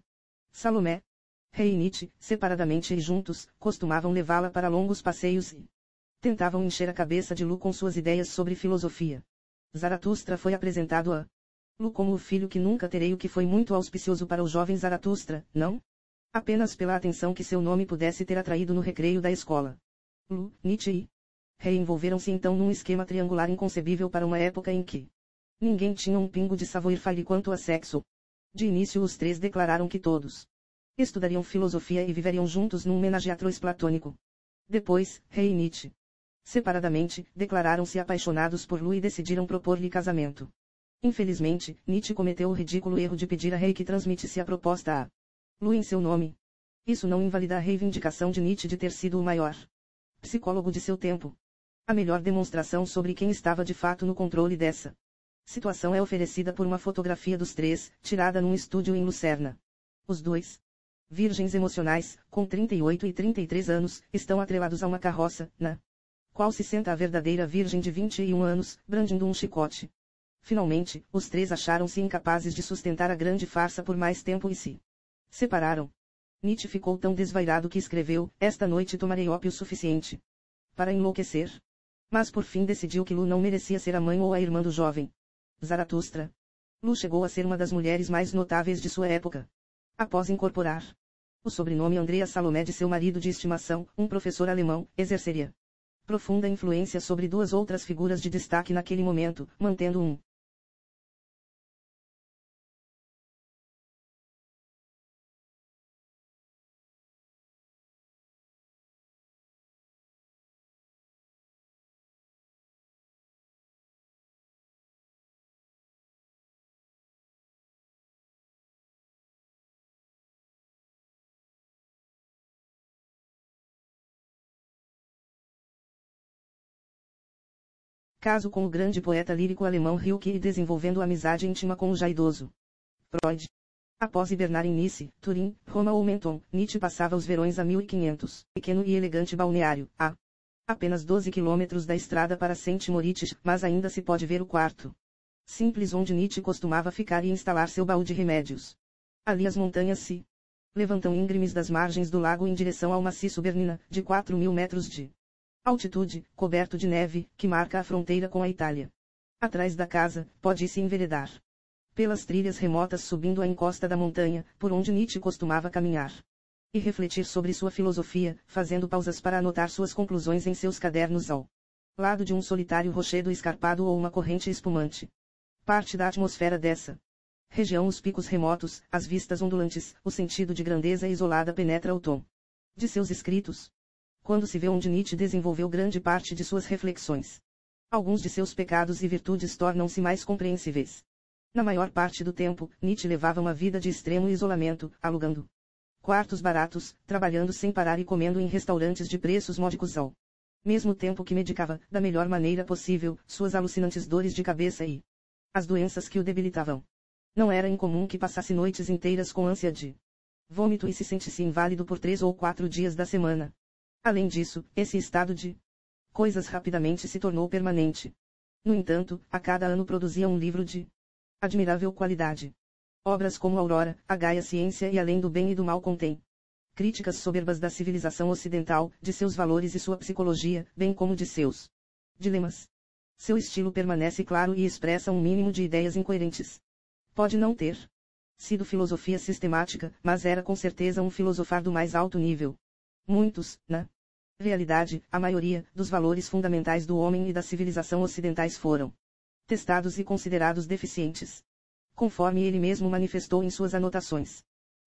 Salomé. Rey e Nietzsche, separadamente e juntos, costumavam levá-la para longos passeios e tentavam encher a cabeça de Lu com suas ideias sobre filosofia. Zaratustra foi apresentado a Lu como o filho que nunca terei, o que foi muito auspicioso para o jovem Zaratustra, não apenas pela atenção que seu nome pudesse ter atraído no recreio da escola. Lu, Nietzsche e Rey envolveram-se então num esquema triangular inconcebível para uma época em que ninguém tinha um pingo de savoir-faire quanto a sexo. De início os três declararam que todos estudariam filosofia e viveriam juntos num menageatrois platônico. Depois, Rey e Nietzsche, separadamente, declararam-se apaixonados por Lu e decidiram propor-lhe casamento. Infelizmente, Nietzsche cometeu o ridículo erro de pedir a Rey que transmitisse a proposta a Lu em seu nome. Isso não invalida a reivindicação de Nietzsche de ter sido o maior psicólogo de seu tempo. A melhor demonstração sobre quem estava de fato no controle dessa situação é oferecida por uma fotografia dos três, tirada num estúdio em Lucerna. Os dois virgens emocionais, com 38 e 33 anos, estão atrelados a uma carroça, na qual se senta a verdadeira virgem de 21 anos, brandindo um chicote. Finalmente, os três acharam-se incapazes de sustentar a grande farsa por mais tempo e se separaram. Nietzsche ficou tão desvairado que escreveu: "Esta noite tomarei ópio suficiente para enlouquecer." Mas por fim decidiu que Lu não merecia ser a mãe ou a irmã do jovem Zaratustra. Lu chegou a ser uma das mulheres mais notáveis de sua época. Após incorporar o sobrenome Andrea Salomé de seu marido de estimação, um professor alemão, exerceria profunda influência sobre duas outras figuras de destaque naquele momento, mantendo um caso com o grande poeta lírico alemão Rilke e desenvolvendo amizade íntima com o já idoso Freud. Após hibernar em Nice, Turim, Roma ou Menton, Nietzsche passava os verões a 1500, pequeno e elegante balneário, a apenas 12 quilômetros da estrada para Saint-Moritz, mas ainda se pode ver o quarto simples onde Nietzsche costumava ficar e instalar seu baú de remédios. Ali as montanhas se levantam íngremes das margens do lago em direção ao maciço Bernina, de 4.000 metros de altitude, coberto de neve, que marca a fronteira com a Itália. Atrás da casa, pode-se enveredar pelas trilhas remotas subindo a encosta da montanha, por onde Nietzsche costumava caminhar, e refletir sobre sua filosofia, fazendo pausas para anotar suas conclusões em seus cadernos ao lado de um solitário rochedo escarpado ou uma corrente espumante. Parte da atmosfera dessa região, os picos remotos, as vistas ondulantes, o sentido de grandeza isolada penetra o tom de seus escritos. Quando se vê onde Nietzsche desenvolveu grande parte de suas reflexões, alguns de seus pecados e virtudes tornam-se mais compreensíveis. Na maior parte do tempo, Nietzsche levava uma vida de extremo isolamento, alugando quartos baratos, trabalhando sem parar e comendo em restaurantes de preços módicos ao mesmo tempo que medicava, da melhor maneira possível, suas alucinantes dores de cabeça e as doenças que o debilitavam. Não era incomum que passasse noites inteiras com ânsia de vômito e se sentisse inválido por 3 ou 4 dias da semana. Além disso, esse estado de coisas rapidamente se tornou permanente. No entanto, a cada ano produzia um livro de admirável qualidade. Obras como Aurora, a Gaia Ciência e Além do Bem e do Mal contêm críticas soberbas da civilização ocidental, de seus valores e sua psicologia, bem como de seus dilemas. Seu estilo permanece claro e expressa um mínimo de ideias incoerentes. Pode não ter sido filosofia sistemática, mas era com certeza um filosofar do mais alto nível. Muitos, na realidade, a maioria, dos valores fundamentais do homem e da civilização ocidentais foram testados e considerados deficientes. Conforme ele mesmo manifestou em suas anotações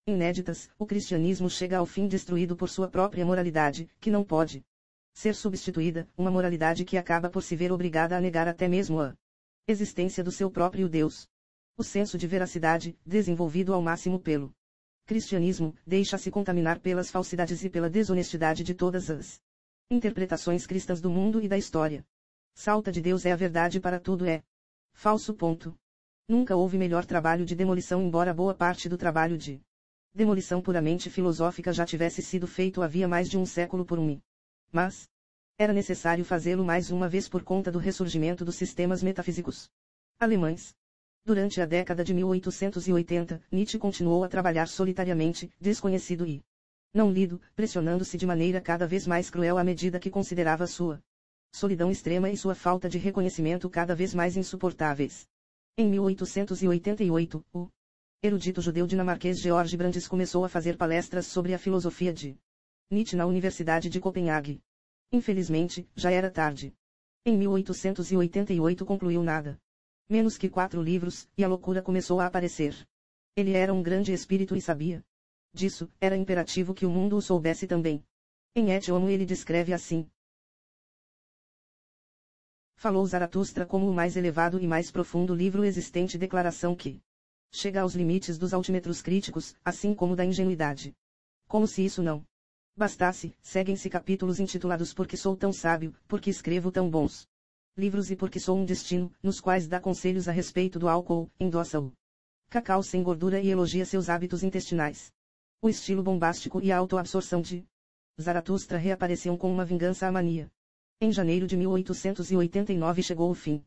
inéditas, o cristianismo chega ao fim destruído por sua própria moralidade, que não pode ser substituída, uma moralidade que acaba por se ver obrigada a negar até mesmo a existência do seu próprio Deus. O senso de veracidade, desenvolvido ao máximo pelo cristianismo, deixa-se contaminar pelas falsidades e pela desonestidade de todas as interpretações cristãs do mundo e da história. Salta de Deus é a verdade para tudo é falso. Ponto. Nunca houve melhor trabalho de demolição, embora boa parte do trabalho de demolição puramente filosófica já tivesse sido feito havia mais de um século por um. Mas era necessário fazê-lo mais uma vez por conta do ressurgimento dos sistemas metafísicos alemães. Durante a década de 1880, Nietzsche continuou a trabalhar solitariamente, desconhecido e não lido, pressionando-se de maneira cada vez mais cruel à medida que considerava sua solidão extrema e sua falta de reconhecimento cada vez mais insuportáveis. Em 1888, o erudito judeu dinamarquês Georg Brandes começou a fazer palestras sobre a filosofia de Nietzsche na Universidade de Copenhague. Infelizmente, já era tarde. Em 1888 concluiu nada menos que 4 livros, e a loucura começou a aparecer. Ele era um grande espírito e sabia disso, era imperativo que o mundo o soubesse também. Em Et Homo ele descreve assim: falou Zaratustra como o mais elevado e mais profundo livro existente, declaração que chega aos limites dos altímetros críticos, assim como da ingenuidade. Como se isso não bastasse, seguem-se capítulos intitulados Porque sou tão sábio, porque escrevo tão bons livros e porque sou um destino, nos quais dá conselhos a respeito do álcool, endossa o cacau sem gordura e elogia seus hábitos intestinais. O estilo bombástico e a autoabsorção de Zaratustra reapareciam com uma vingança à mania. Em janeiro de 1889 chegou o fim.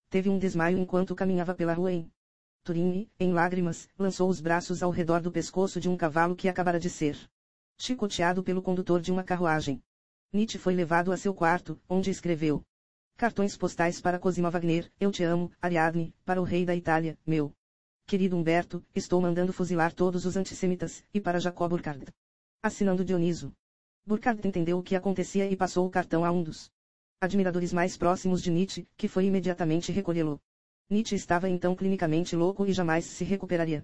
Teve um desmaio enquanto caminhava pela rua em Turim e, em lágrimas, lançou os braços ao redor do pescoço de um cavalo que acabara de ser chicoteado pelo condutor de uma carruagem. Nietzsche foi levado a seu quarto, onde escreveu cartões postais para Cosima Wagner: eu te amo, Ariadne, para o rei da Itália, meu querido Humberto, estou mandando fuzilar todos os antissemitas, e para Jacob Burckhardt. Assinando Dioniso. Burckhardt entendeu o que acontecia e passou o cartão a um dos admiradores mais próximos de Nietzsche, que foi imediatamente recolhê-lo. Nietzsche estava então clinicamente louco e jamais se recuperaria.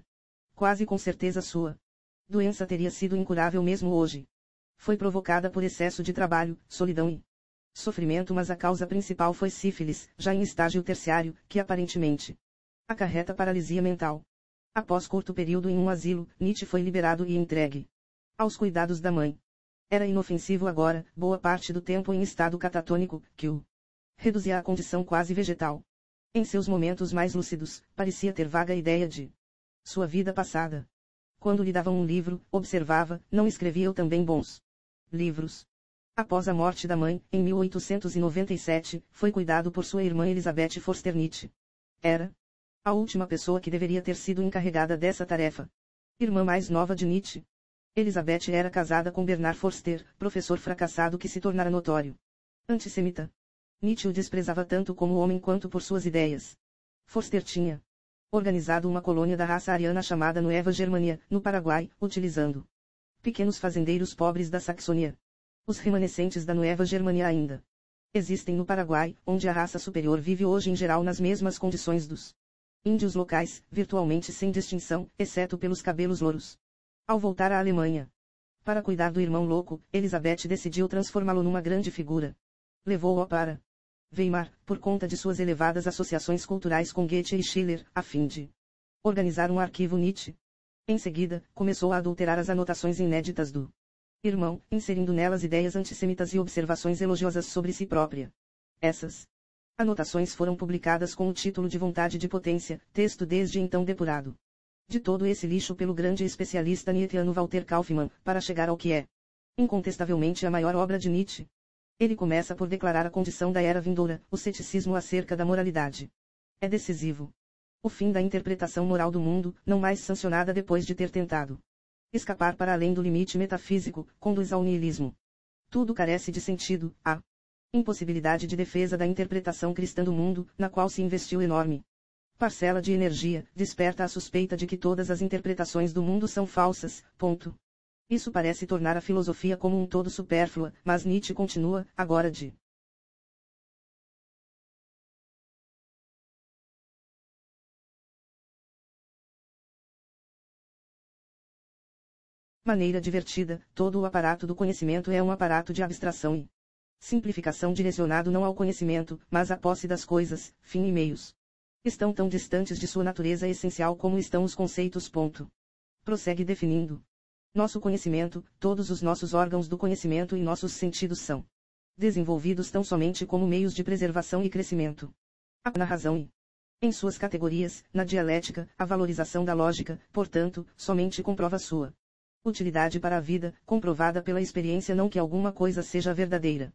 Quase com certeza sua doença teria sido incurável mesmo hoje. Foi provocada por excesso de trabalho, solidão e sofrimento, mas a causa principal foi sífilis, já em estágio terciário, que aparentemente acarreta paralisia mental. Após curto período em um asilo, Nietzsche foi liberado e entregue aos cuidados da mãe. Era inofensivo agora, boa parte do tempo em estado catatônico, que o reduzia à condição quase vegetal. Em seus momentos mais lúcidos, parecia ter vaga ideia de sua vida passada. Quando lhe davam um livro, observava, não escrevia eu também bons livros. Após a morte da mãe, em 1897, foi cuidado por sua irmã Elizabeth Forster Nietzsche. Era a última pessoa que deveria ter sido encarregada dessa tarefa. Irmã mais nova de Nietzsche. Elizabeth era casada com Bernard Forster, professor fracassado que se tornara notório antissemita. Nietzsche o desprezava tanto como homem quanto por suas ideias. Forster tinha organizado uma colônia da raça ariana chamada Nueva Germania, no Paraguai, utilizando pequenos fazendeiros pobres da Saxônia. Os remanescentes da Nueva Germania ainda existem no Paraguai, onde a raça superior vive hoje em geral nas mesmas condições dos índios locais, virtualmente sem distinção, exceto pelos cabelos louros. Ao voltar à Alemanha para cuidar do irmão louco, Elizabeth decidiu transformá-lo numa grande figura. Levou-o para Weimar, por conta de suas elevadas associações culturais com Goethe e Schiller, a fim de organizar um arquivo Nietzsche. Em seguida, começou a adulterar as anotações inéditas do irmão, inserindo nelas ideias antissemitas e observações elogiosas sobre si própria. Essas anotações foram publicadas com o título de Vontade de Potência, texto desde então depurado de todo esse lixo pelo grande especialista nietzschiano Walter Kaufmann, para chegar ao que é incontestavelmente a maior obra de Nietzsche. Ele começa por declarar a condição da era vindoura, o ceticismo acerca da moralidade. É decisivo. O fim da interpretação moral do mundo, não mais sancionada depois de ter tentado escapar para além do limite metafísico, conduz ao niilismo. Tudo carece de sentido, a impossibilidade de defesa da interpretação cristã do mundo, na qual se investiu enorme parcela de energia, desperta a suspeita de que todas as interpretações do mundo são falsas. Ponto. Isso parece tornar a filosofia como um todo supérflua, mas Nietzsche continua, agora de maneira divertida, todo o aparato do conhecimento é um aparato de abstração e simplificação direcionado não ao conhecimento, mas à posse das coisas, fim e meios. Estão tão distantes de sua natureza essencial como estão os conceitos. Ponto. Prossegue definindo. Nosso conhecimento, todos os nossos órgãos do conhecimento e nossos sentidos são desenvolvidos tão somente como meios de preservação e crescimento. Na razão e em suas categorias, na dialética, a valorização da lógica, portanto, somente comprova sua utilidade para a vida, comprovada pela experiência, não que alguma coisa seja verdadeira.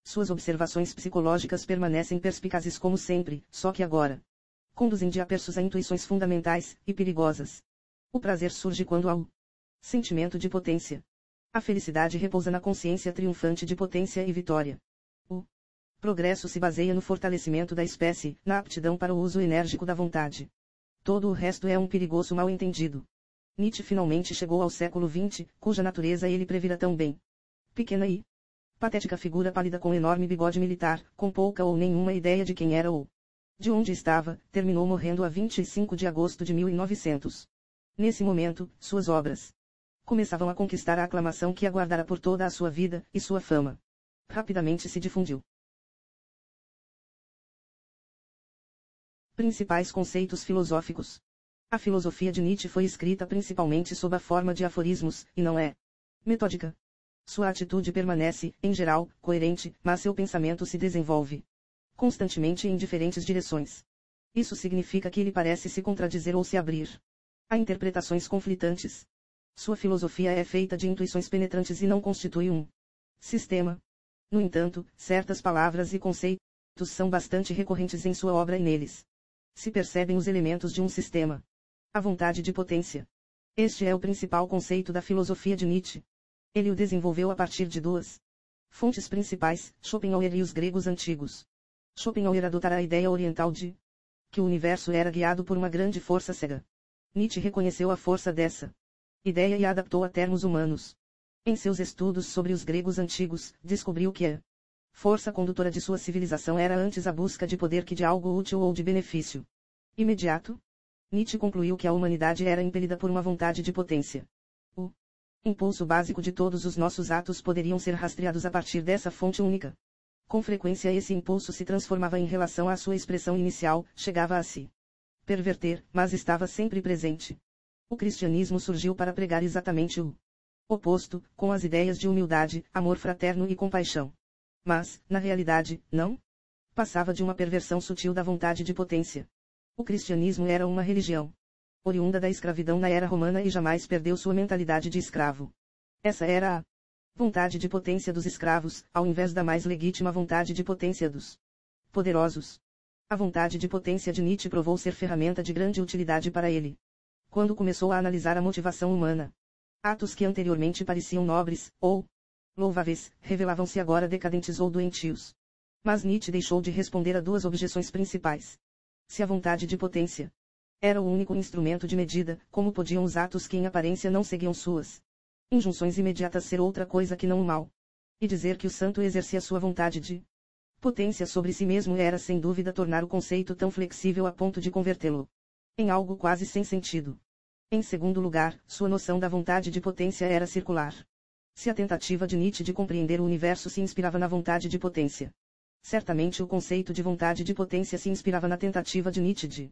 Suas observações psicológicas permanecem perspicazes como sempre, só que agora conduzem de aperços a intuições fundamentais e perigosas. O prazer surge quando há o sentimento de potência. A felicidade repousa na consciência triunfante de potência e vitória. O progresso se baseia no fortalecimento da espécie, na aptidão para o uso enérgico da vontade. Todo o resto é um perigoso mal-entendido. Nietzsche finalmente chegou ao século XX, cuja natureza ele previra tão bem. Pequena e patética figura pálida com enorme bigode militar, com pouca ou nenhuma ideia de quem era ou de onde estava, terminou morrendo a 25 de agosto de 1900. Nesse momento, suas obras começavam a conquistar a aclamação que aguardara por toda a sua vida, e sua fama rapidamente se difundiu. Principais conceitos filosóficos. A filosofia de Nietzsche foi escrita principalmente sob a forma de aforismos, e não é metódica. Sua atitude permanece, em geral, coerente, mas seu pensamento se desenvolve constantemente em diferentes direções. Isso significa que ele parece se contradizer ou se abrir a interpretações conflitantes. Sua filosofia é feita de intuições penetrantes e não constitui um sistema. No entanto, certas palavras e conceitos são bastante recorrentes em sua obra e neles se percebem os elementos de um sistema. A vontade de potência. Este é o principal conceito da filosofia de Nietzsche. Ele o desenvolveu a partir de duas fontes principais, Schopenhauer e os gregos antigos. Schopenhauer adotara a ideia oriental de que o universo era guiado por uma grande força cega. Nietzsche reconheceu a força dessa ideia e a adaptou a termos humanos. Em seus estudos sobre os gregos antigos, descobriu que a força condutora de sua civilização era antes a busca de poder que de algo útil ou de benefício imediato. Nietzsche concluiu que a humanidade era impelida por uma vontade de potência. O impulso básico de todos os nossos atos poderiam ser rastreados a partir dessa fonte única. Com frequência esse impulso se transformava em relação à sua expressão inicial, chegava a se perverter, mas estava sempre presente. O cristianismo surgiu para pregar exatamente o oposto, com as ideias de humildade, amor fraterno e compaixão. Mas, na realidade, não passava de uma perversão sutil da vontade de potência. O cristianismo era uma religião oriunda da escravidão na era romana e jamais perdeu sua mentalidade de escravo. Essa era a vontade de potência dos escravos, ao invés da mais legítima vontade de potência dos poderosos. A vontade de potência de Nietzsche provou ser ferramenta de grande utilidade para ele. Quando começou a analisar a motivação humana, atos que anteriormente pareciam nobres, ou louváveis, revelavam-se agora decadentes ou doentios. Mas Nietzsche deixou de responder a duas objeções principais. Se a vontade de potência era o único instrumento de medida, como podiam os atos que em aparência não seguiam suas injunções imediatas ser outra coisa que não o mal? E dizer que o santo exercia sua vontade de potência sobre si mesmo era sem dúvida tornar o conceito tão flexível a ponto de convertê-lo em algo quase sem sentido. Em segundo lugar, sua noção da vontade de potência era circular. Se a tentativa de Nietzsche de compreender o universo se inspirava na vontade de potência, certamente o conceito de vontade de potência se inspirava na tentativa de Nietzsche de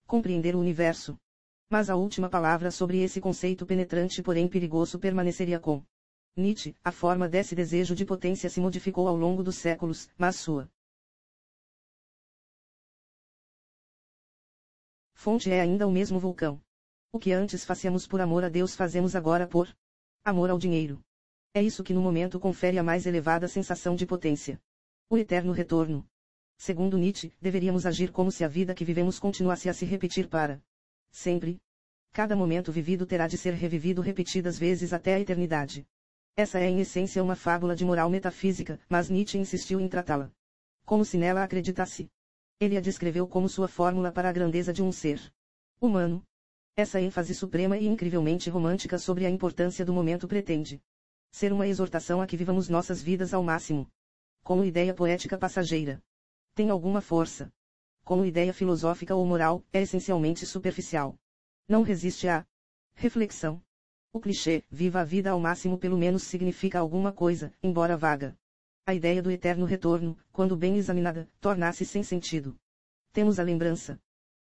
compreender o universo. Mas a última palavra sobre esse conceito penetrante porém perigoso permaneceria com Nietzsche. A forma desse desejo de potência se modificou ao longo dos séculos, mas sua fonte é ainda o mesmo vulcão. O que antes fazíamos por amor a Deus fazemos agora por amor ao dinheiro. É isso que no momento confere a mais elevada sensação de potência. O eterno retorno. Segundo Nietzsche, deveríamos agir como se a vida que vivemos continuasse a se repetir para sempre. Cada momento vivido terá de ser revivido repetidas vezes até a eternidade. Essa é em essência uma fábula de moral metafísica, mas Nietzsche insistiu em tratá-la como se nela acreditasse. Ele a descreveu como sua fórmula para a grandeza de um ser humano. Essa ênfase suprema e incrivelmente romântica sobre a importância do momento pretende ser uma exortação a que vivamos nossas vidas ao máximo. Como ideia poética passageira, tem alguma força. Como ideia filosófica ou moral, é essencialmente superficial. Não resiste à reflexão. O clichê, viva a vida ao máximo, pelo menos significa alguma coisa, embora vaga. A ideia do eterno retorno, quando bem examinada, torna-se sem sentido. Temos a lembrança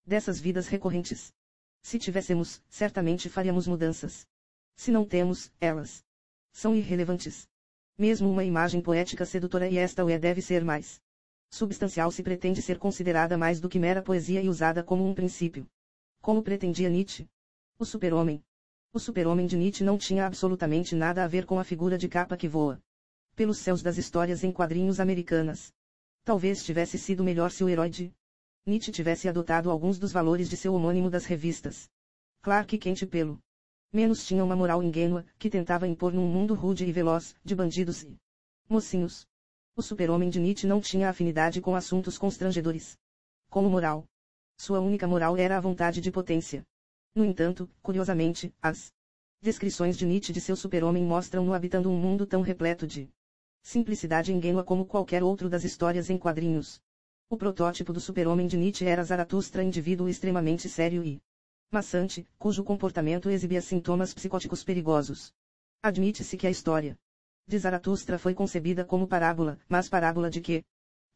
dessas vidas recorrentes. Se tivéssemos, certamente faríamos mudanças. Se não temos, elas são irrelevantes. Mesmo uma imagem poética sedutora, e esta o deve ser mais substancial se pretende ser considerada mais do que mera poesia e usada como um princípio. Como pretendia Nietzsche. O super-homem. O super-homem de Nietzsche não tinha absolutamente nada a ver com a figura de capa que voa pelos céus das histórias em quadrinhos americanas. Talvez tivesse sido melhor se o herói de Nietzsche tivesse adotado alguns dos valores de seu homônimo das revistas Clark Kent, pelo menos tinha uma moral ingênua, que tentava impor num mundo rude e veloz, de bandidos e mocinhos. O super-homem de Nietzsche não tinha afinidade com assuntos constrangedores. Como moral, sua única moral era a vontade de potência. No entanto, curiosamente, as descrições de Nietzsche de seu super-homem mostram-no habitando um mundo tão repleto de simplicidade ingênua como qualquer outro das histórias em quadrinhos. O protótipo do super-homem de Nietzsche era Zaratustra, indivíduo extremamente sério e maçante, cujo comportamento exibia sintomas psicóticos perigosos. Admite-se que a história de Zaratustra foi concebida como parábola, mas parábola de quê?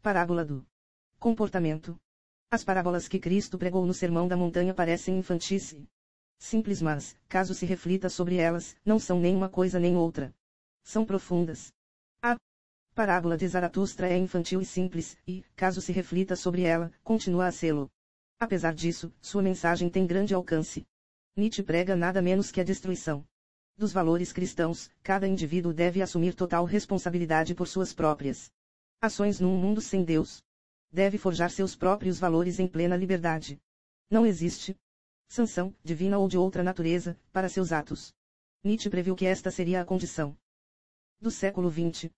Parábola do comportamento. As parábolas que Cristo pregou no Sermão da Montanha parecem infantis e simples, mas, caso se reflita sobre elas, não são nem uma coisa nem outra. São profundas. A parábola de Zaratustra é infantil e simples, e, caso se reflita sobre ela, continua a sê-lo. Apesar disso, sua mensagem tem grande alcance. Nietzsche prega nada menos que a destruição dos valores cristãos. Cada indivíduo deve assumir total responsabilidade por suas próprias ações num mundo sem Deus. Deve forjar seus próprios valores em plena liberdade. Não existe sanção, divina ou de outra natureza, para seus atos. Nietzsche previu que esta seria a condição do século XX.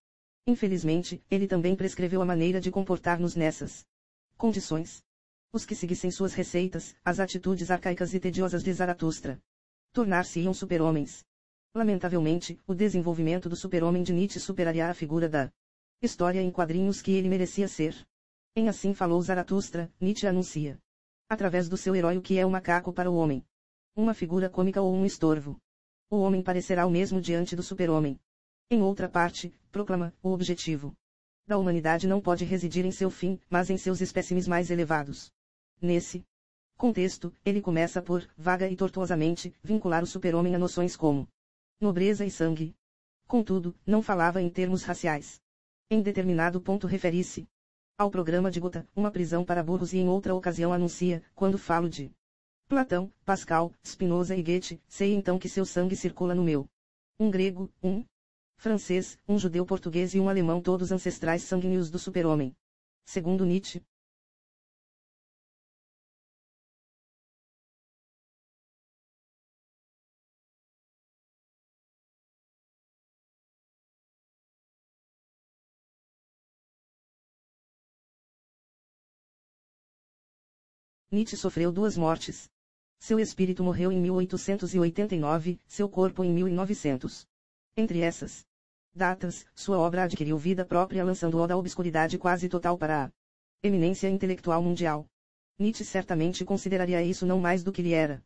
Infelizmente, ele também prescreveu a maneira de comportar-nos nessas condições. Os que seguissem suas receitas, as atitudes arcaicas e tediosas de Zaratustra, tornar-se-iam super-homens. Lamentavelmente, o desenvolvimento do super-homem de Nietzsche superaria a figura da história em quadrinhos que ele merecia ser. Em Assim Falou Zaratustra, Nietzsche anuncia, através do seu herói, o que é o macaco para o homem. Uma figura cômica ou um estorvo. O homem parecerá o mesmo diante do super-homem. Em outra parte, proclama, o objetivo da humanidade não pode residir em seu fim, mas em seus espécimes mais elevados. Nesse contexto, ele começa por, vaga e tortuosamente, vincular o super-homem a noções como nobreza e sangue. Contudo, não falava em termos raciais. Em determinado ponto refere-se ao programa de Gotha, uma prisão para burros, e em outra ocasião anuncia, quando falo de Platão, Pascal, Spinoza e Goethe, sei então que seu sangue circula no meu. Um grego, um francês, um judeu português e um alemão, todos ancestrais sanguíneos do super-homem. Segundo Nietzsche. Nietzsche sofreu duas mortes. Seu espírito morreu em 1889, seu corpo em 1900. Entre essas datas, sua obra adquiriu vida própria, lançando-o da obscuridade quase total para a eminência intelectual mundial. Nietzsche certamente consideraria isso não mais do que lhe era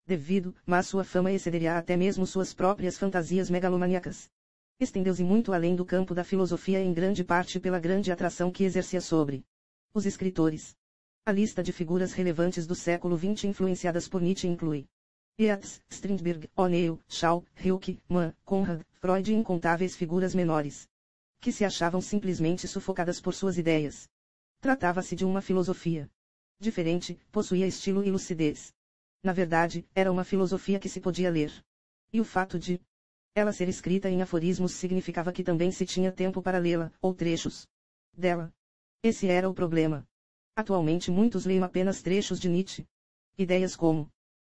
devido, mas sua fama excederia até mesmo suas próprias fantasias megalomaníacas. Estendeu-se muito além do campo da filosofia, em grande parte pela grande atração que exercia sobre os escritores. A lista de figuras relevantes do século XX influenciadas por Nietzsche inclui Yeats, Strindberg, O'Neill, Shaw, Rilke, Mann, Conrad, Freud e incontáveis figuras menores, que se achavam simplesmente sufocadas por suas ideias. Tratava-se de uma filosofia diferente, possuía estilo e lucidez. Na verdade, era uma filosofia que se podia ler. E o fato de ela ser escrita em aforismos significava que também se tinha tempo para lê-la, ou trechos dela. Esse era o problema. Atualmente muitos leem apenas trechos de Nietzsche. Ideias como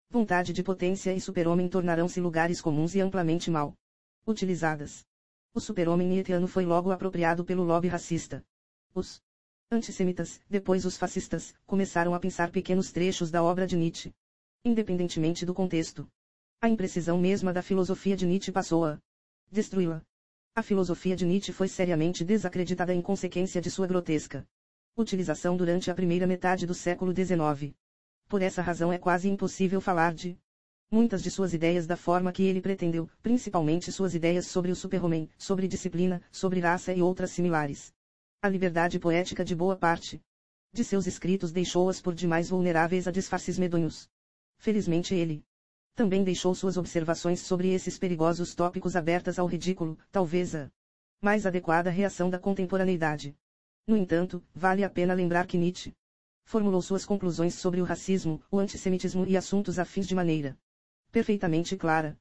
vontade de potência e super-homem tornarão-se lugares comuns e amplamente mal utilizadas. O super-homem nietzscheano foi logo apropriado pelo lobby racista. Os Antissemitas, depois os fascistas, começaram a pensar pequenos trechos da obra de Nietzsche. Independentemente do contexto. A imprecisão mesma da filosofia de Nietzsche passou a destruí-la. A filosofia de Nietzsche foi seriamente desacreditada em consequência de sua grotesca utilização durante a primeira metade do século XIX. Por essa razão é quase impossível falar de muitas de suas ideias da forma que ele pretendeu, principalmente suas ideias sobre o super-homem, sobre disciplina, sobre raça e outras similares. A liberdade poética de boa parte de seus escritos deixou-as por demais vulneráveis a disfarces medonhos. Felizmente ele também deixou suas observações sobre esses perigosos tópicos abertas ao ridículo, talvez a mais adequada reação da contemporaneidade. No entanto, vale a pena lembrar que Nietzsche formulou suas conclusões sobre o racismo, o antissemitismo e assuntos afins de maneira perfeitamente clara.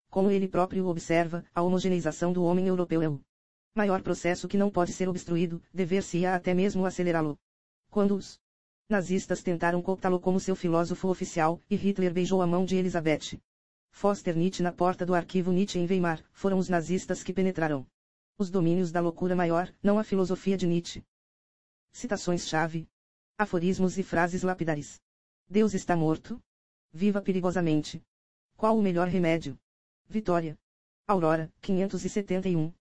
Como ele próprio observa, a homogeneização do homem europeu é o maior processo que não pode ser obstruído, dever-se-á até mesmo acelerá-lo. Quando os nazistas tentaram cooptá-lo como seu filósofo oficial, e Hitler beijou a mão de Elizabeth Foster Nietzsche na porta do arquivo Nietzsche em Weimar, foram os nazistas que penetraram os domínios da loucura maior, não a filosofia de Nietzsche. Citações-chave. Aforismos e frases lapidares. Deus está morto? Viva perigosamente. Qual o melhor remédio? Vitória. Aurora, 571.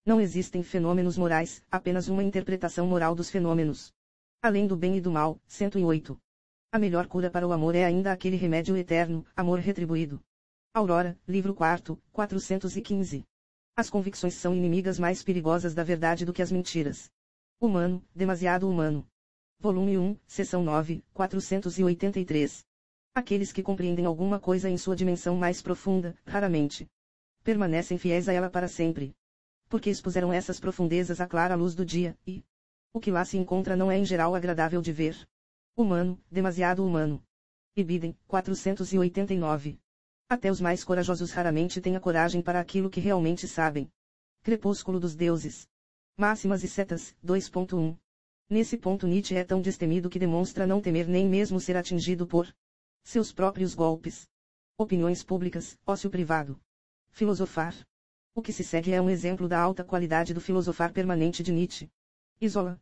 Não existem fenômenos morais, apenas uma interpretação moral dos fenômenos. Além do bem e do mal, 108. A melhor cura para o amor é ainda aquele remédio eterno, amor retribuído. Aurora, livro 4, 415. As convicções são inimigas mais perigosas da verdade do que as mentiras. Humano, demasiado humano. Volume 1, seção 9, 483. Aqueles que compreendem alguma coisa em sua dimensão mais profunda, raramente permanecem fiéis a ela para sempre. Porque expuseram essas profundezas à clara luz do dia, e o que lá se encontra não é em geral agradável de ver. Humano, demasiado humano. Ibidem, 489. Até os mais corajosos raramente têm a coragem para aquilo que realmente sabem. Crepúsculo dos Deuses. Máximas e Setas, 2.1. Nesse ponto Nietzsche é tão destemido que demonstra não temer nem mesmo ser atingido por seus próprios golpes. Opiniões públicas, ócio privado. Filosofar. O que se segue é um exemplo da alta qualidade do filosofar permanente de Nietzsche. Isola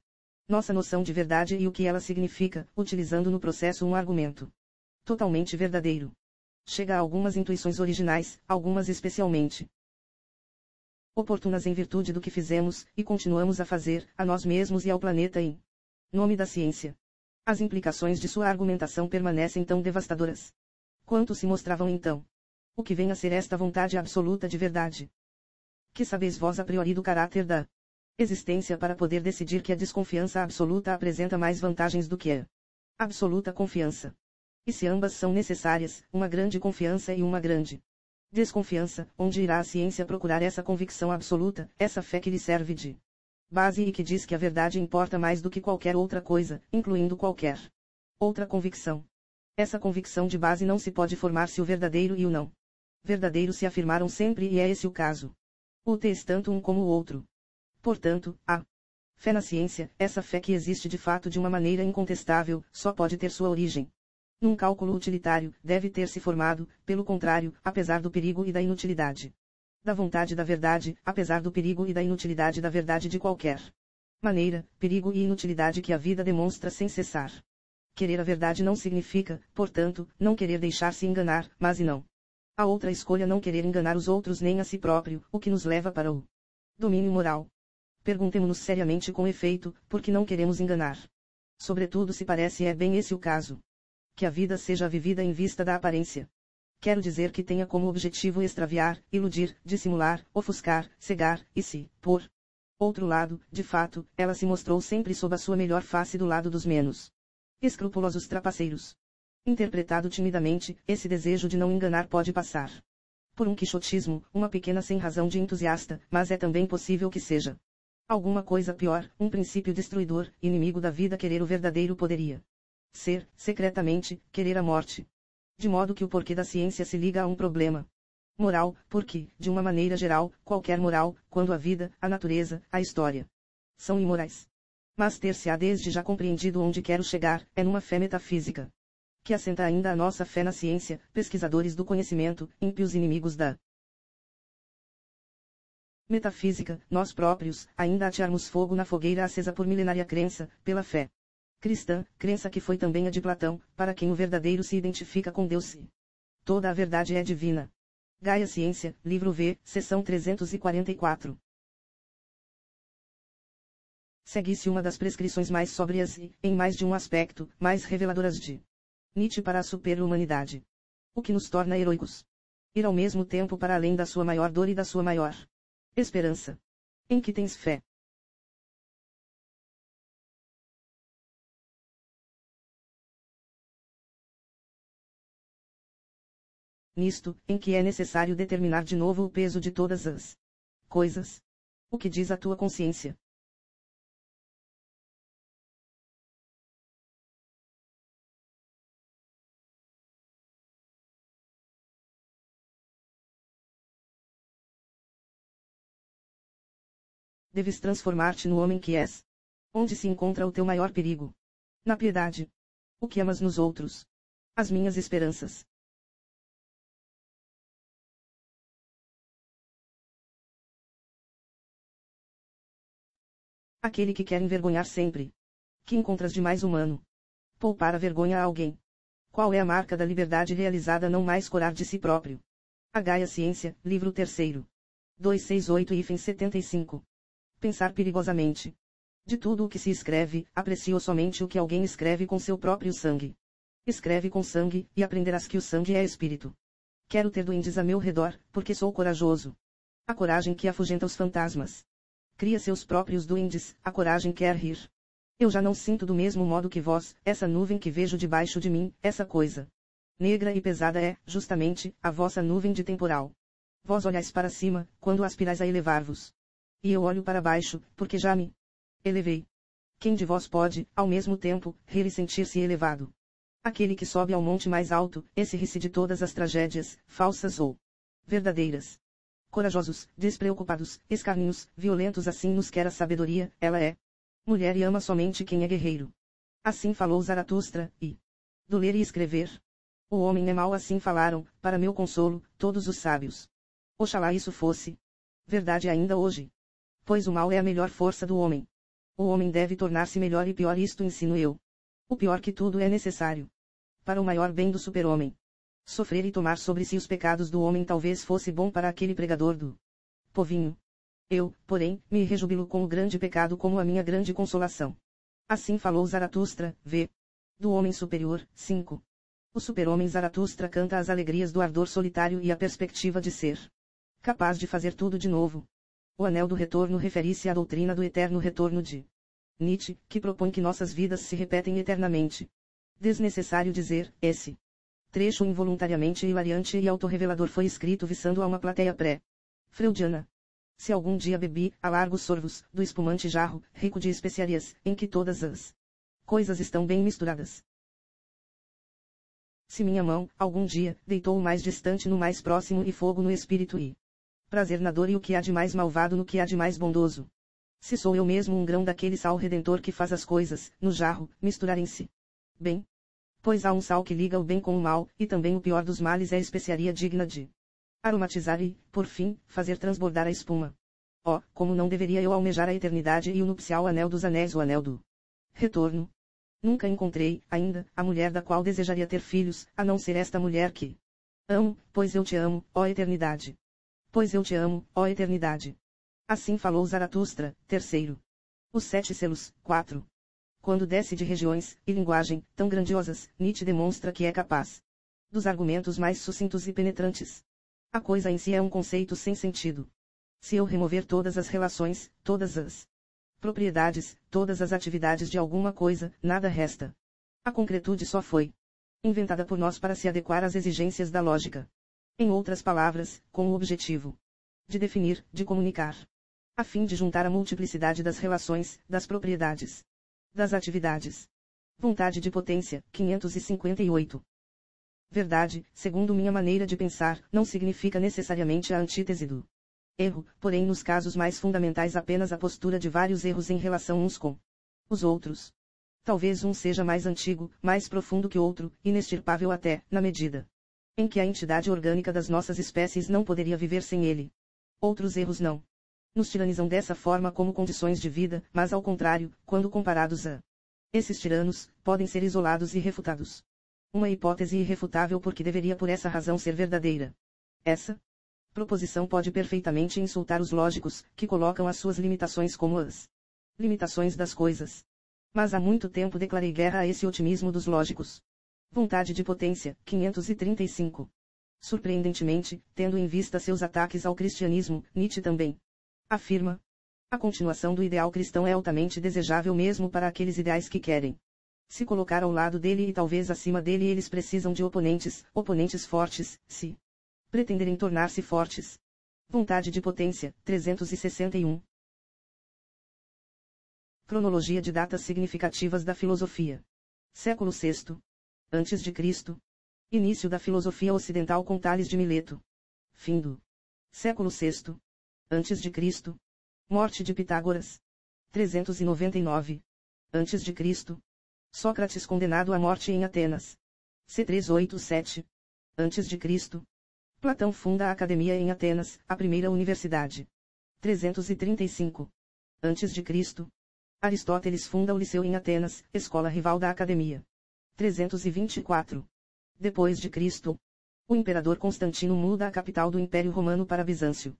nossa noção de verdade e o que ela significa, utilizando no processo um argumento totalmente verdadeiro. Chega a algumas intuições originais, algumas especialmente oportunas em virtude do que fizemos, e continuamos a fazer, a nós mesmos e ao planeta em nome da ciência. As implicações de sua argumentação permanecem tão devastadoras quanto se mostravam então. O que vem a ser esta vontade absoluta de verdade? Que sabeis vós a priori do caráter da existência para poder decidir que a desconfiança absoluta apresenta mais vantagens do que a absoluta confiança? E se ambas são necessárias, uma grande confiança e uma grande desconfiança, onde irá a ciência procurar essa convicção absoluta, essa fé que lhe serve de base e que diz que a verdade importa mais do que qualquer outra coisa, incluindo qualquer outra convicção? Essa convicção de base não se pode formar se o verdadeiro e o não verdadeiro se afirmaram sempre, e é esse o caso. Úteis tanto um como o outro. Portanto, a fé na ciência, essa fé que existe de fato de uma maneira incontestável, só pode ter sua origem num cálculo utilitário, deve ter se formado, pelo contrário, apesar do perigo e da inutilidade da vontade da verdade, apesar do perigo e da inutilidade da verdade de qualquer maneira, perigo e inutilidade que a vida demonstra sem cessar. Querer a verdade não significa, portanto, não querer deixar-se enganar, mas e não a outra escolha não querer enganar os outros nem a si próprio, o que nos leva para o domínio moral. Perguntemo-nos seriamente com efeito, por que não queremos enganar? Sobretudo se parece é bem esse o caso. Que a vida seja vivida em vista da aparência. Quero dizer que tenha como objetivo extraviar, iludir, dissimular, ofuscar, cegar, e se, por outro lado, de fato, ela se mostrou sempre sob a sua melhor face do lado dos menos escrupulosos trapaceiros. Interpretado timidamente, esse desejo de não enganar pode passar por um quixotismo, uma pequena sem-razão de entusiasta, mas é também possível que seja alguma coisa pior, um princípio destruidor, inimigo da vida. Querer o verdadeiro poderia ser, secretamente, querer a morte. De modo que o porquê da ciência se liga a um problema moral, porque, de uma maneira geral, qualquer moral, quando a vida, a natureza, a história são imorais. Mas ter-se-á desde já compreendido onde quero chegar, é numa fé metafísica que assenta ainda a nossa fé na ciência, pesquisadores do conhecimento, ímpios inimigos da Metafísica, nós próprios, ainda atearmos fogo na fogueira acesa por milenária crença, pela fé cristã, crença que foi também a de Platão, para quem o verdadeiro se identifica com Deus e toda a verdade é divina. Gaia Ciência, livro V, seção 344. Segue-se uma das prescrições mais sóbrias e, em mais de um aspecto, mais reveladoras de Nietzsche para a super-humanidade. O que nos torna heroicos. Ir ao mesmo tempo para além da sua maior dor e da sua maior esperança. Em que tens fé? Nisto, em que é necessário determinar de novo o peso de todas as coisas. O que diz a tua consciência? Deves transformar-te no homem que és. Onde se encontra o teu maior perigo? Na piedade. O que amas nos outros? As minhas esperanças. Aquele que quer envergonhar sempre. Que encontras de mais humano? Poupar a vergonha a alguém. Qual é a marca da liberdade realizada não mais corar de si próprio? A Gaia Ciência, livro 3º. 268 e 75. Pensar perigosamente. De tudo o que se escreve, aprecio somente o que alguém escreve com seu próprio sangue. Escreve com sangue, e aprenderás que o sangue é espírito. Quero ter duendes a meu redor, porque sou corajoso. A coragem que afugenta os fantasmas. Cria seus próprios duendes, a coragem quer rir. Eu já não sinto do mesmo modo que vós, essa nuvem que vejo debaixo de mim, essa coisa negra e pesada é, justamente, a vossa nuvem de temporal. Vós olhais para cima, quando aspirais a elevar-vos. E eu olho para baixo, porque já me elevei. Quem de vós pode, ao mesmo tempo, rir e sentir-se elevado? Aquele que sobe ao monte mais alto, esse ri-se de todas as tragédias, falsas ou verdadeiras. Corajosos, despreocupados, escarninhos, violentos, assim nos quer a sabedoria, ela é mulher e ama somente quem é guerreiro. Assim falou Zaratustra, e do ler e escrever. O homem é mau, assim falaram, para meu consolo, todos os sábios. Oxalá isso fosse verdade ainda hoje. Pois o mal é a melhor força do homem. O homem deve tornar-se melhor e pior, isto ensino eu. O pior que tudo é necessário para o maior bem do super-homem. Sofrer e tomar sobre si os pecados do homem talvez fosse bom para aquele pregador do povinho. Eu, porém, me rejubilo com o grande pecado como a minha grande consolação. Assim falou Zaratustra, v. Do homem superior, 5. O super-homem Zaratustra canta as alegrias do ardor solitário e a perspectiva de ser capaz de fazer tudo de novo. O anel do retorno refere-se à doutrina do eterno retorno de Nietzsche, que propõe que nossas vidas se repetem eternamente. Desnecessário dizer, esse trecho involuntariamente hilariante e autorrevelador foi escrito visando a uma plateia pré-freudiana. Se algum dia bebi, a largos sorvos, do espumante jarro, rico de especiarias, em que todas as coisas estão bem misturadas. Se minha mão, algum dia, deitou o mais distante no mais próximo e fogo no espírito e prazer na dor e o que há de mais malvado no que há de mais bondoso. Se sou eu mesmo um grão daquele sal redentor que faz as coisas, no jarro, misturarem-se bem. Pois há um sal que liga o bem com o mal, e também o pior dos males é a especiaria digna de aromatizar e, por fim, fazer transbordar a espuma. Oh, como não deveria eu almejar a eternidade e o nupcial anel dos anéis, o anel do retorno. Nunca encontrei, ainda, a mulher da qual desejaria ter filhos, a não ser esta mulher que amo, pois eu te amo, ó eternidade. Pois eu te amo, ó eternidade. Assim falou Zaratustra, 3º. Os 7 selos, 4. Quando desce de regiões e linguagem tão grandiosas, Nietzsche demonstra que é capaz dos argumentos mais sucintos e penetrantes. A coisa em si é um conceito sem sentido. Se eu remover todas as relações, todas as propriedades, todas as atividades de alguma coisa, nada resta. A concretude só foi inventada por nós para se adequar às exigências da lógica. Em outras palavras, com o objetivo de definir, de comunicar, a fim de juntar a multiplicidade das relações, das propriedades, das atividades. Vontade de potência, 558. Verdade, segundo minha maneira de pensar, não significa necessariamente a antítese do erro, porém nos casos mais fundamentais apenas a postura de vários erros em relação uns com os outros. Talvez um seja mais antigo, mais profundo que outro, inextirpável até, na medida em que a entidade orgânica das nossas espécies não poderia viver sem ele. Outros erros não nos tiranizam dessa forma como condições de vida, mas ao contrário, quando comparados a esses tiranos, podem ser isolados e refutados. Uma hipótese irrefutável porque deveria por essa razão ser verdadeira. Essa proposição pode perfeitamente insultar os lógicos, que colocam as suas limitações como as limitações das coisas. Mas há muito tempo declarei guerra a esse otimismo dos lógicos. Vontade de potência, 535. Surpreendentemente, tendo em vista seus ataques ao cristianismo, Nietzsche também afirma: a continuação do ideal cristão é altamente desejável mesmo para aqueles ideais que querem se colocar ao lado dele e talvez acima dele. Eles precisam de oponentes fortes, se pretenderem tornar-se fortes. Vontade de potência, 361. Cronologia de datas significativas da filosofia. Século VI. Antes de Cristo. Início da filosofia ocidental com Tales de Mileto. Fim do século VI. Antes de Cristo. Morte de Pitágoras. 399. Antes de Cristo. Sócrates condenado à morte em Atenas. C. 387. Antes de Cristo. Platão funda a Academia em Atenas, a primeira universidade. 335. Antes de Cristo. Aristóteles funda o Liceu em Atenas, escola rival da Academia. 324. Depois de Cristo. O imperador Constantino muda a capital do Império Romano para Bizâncio.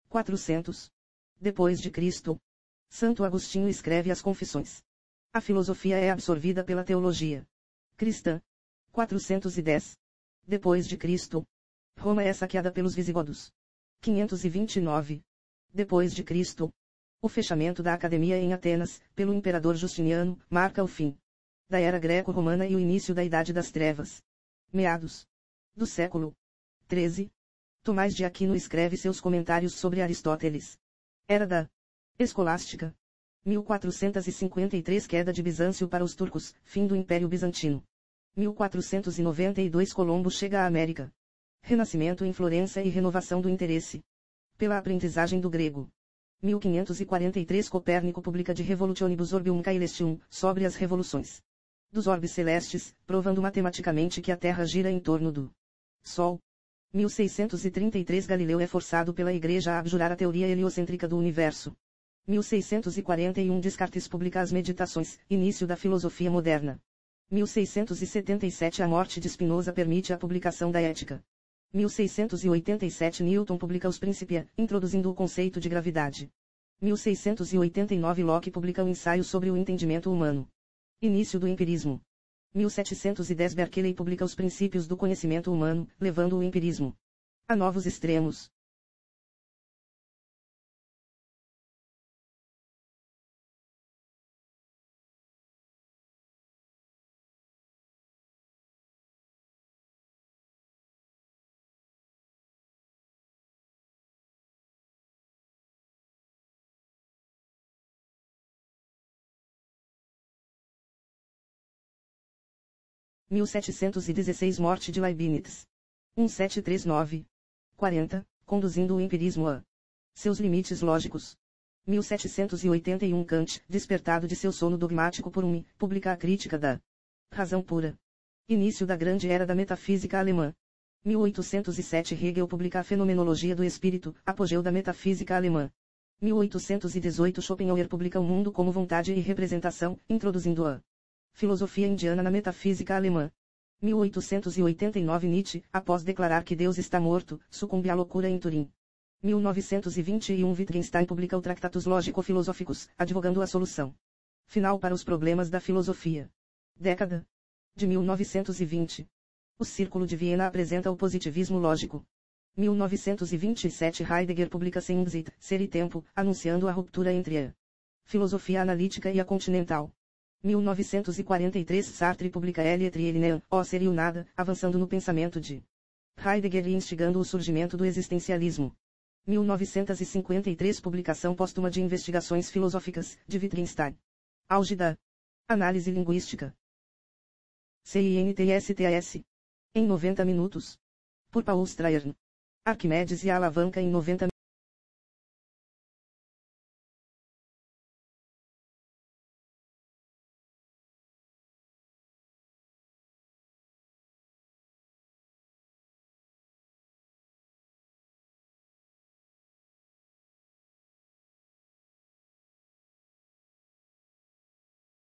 400. Depois de Cristo. Santo Agostinho escreve as Confissões. A filosofia é absorvida pela teologia cristã. 410. Depois de Cristo. Roma é saqueada pelos visigodos. 529. Depois de Cristo. O fechamento da Academia em Atenas, pelo imperador Justiniano, marca o fim da era greco-romana e o início da Idade das Trevas. Meados do século XIII. Tomás de Aquino escreve seus comentários sobre Aristóteles. Era da Escolástica. 1453 Queda de Bizâncio para os turcos, fim do Império Bizantino. 1492 Colombo chega à América. Renascimento em Florença e renovação do interesse pela aprendizagem do grego. 1543 Copérnico publica De Revolutionibus Orbium Caelestium, sobre as revoluções dos orbes celestes, provando matematicamente que a Terra gira em torno do Sol. 1633 Galileu é forçado pela Igreja a abjurar a teoria heliocêntrica do universo. 1641 Descartes publica As Meditações, início da filosofia moderna. 1677 A morte de Spinoza permite a publicação da Ética. 1687 Newton publica Os Principia, introduzindo o conceito de gravidade. 1689 Locke publica o ensaio sobre o entendimento humano. Início do empirismo. 1710 Berkeley publica Os Princípios do Conhecimento Humano, levando o empirismo a novos extremos. – 1716 Morte de Leibniz. 1739. 40. Conduzindo o empirismo a seus limites lógicos. 1781 Kant, despertado de seu sono dogmático por Hume, publica a Crítica da Razão Pura. Início da Grande Era da Metafísica Alemã. 1807 Hegel publica a Fenomenologia do Espírito, apogeu da metafísica alemã. 1818 Schopenhauer publica O Mundo como Vontade e Representação, introduzindo a filosofia indiana na metafísica alemã. 1889 Nietzsche, após declarar que Deus está morto, sucumbe à loucura em Turim. 1921 Wittgenstein publica o Tratatus Lógico-Filosóficos, advogando a solução final para os problemas da filosofia. Década de 1920. O Círculo de Viena apresenta o positivismo lógico. 1927 Heidegger publica Seinsicht, Ser e Tempo, anunciando a ruptura entre a filosofia analítica e a continental. 1943 Sartre publica Eliot e Elinean, O Ser e o Nada, avançando no pensamento de Heidegger e instigando o surgimento do existencialismo. 1953 Publicação póstuma de Investigações Filosóficas, de Wittgenstein. Auge da análise linguística. CINTSTAS. Em 90 minutos. Por Paul Strayern. Arquimedes e a alavanca em 90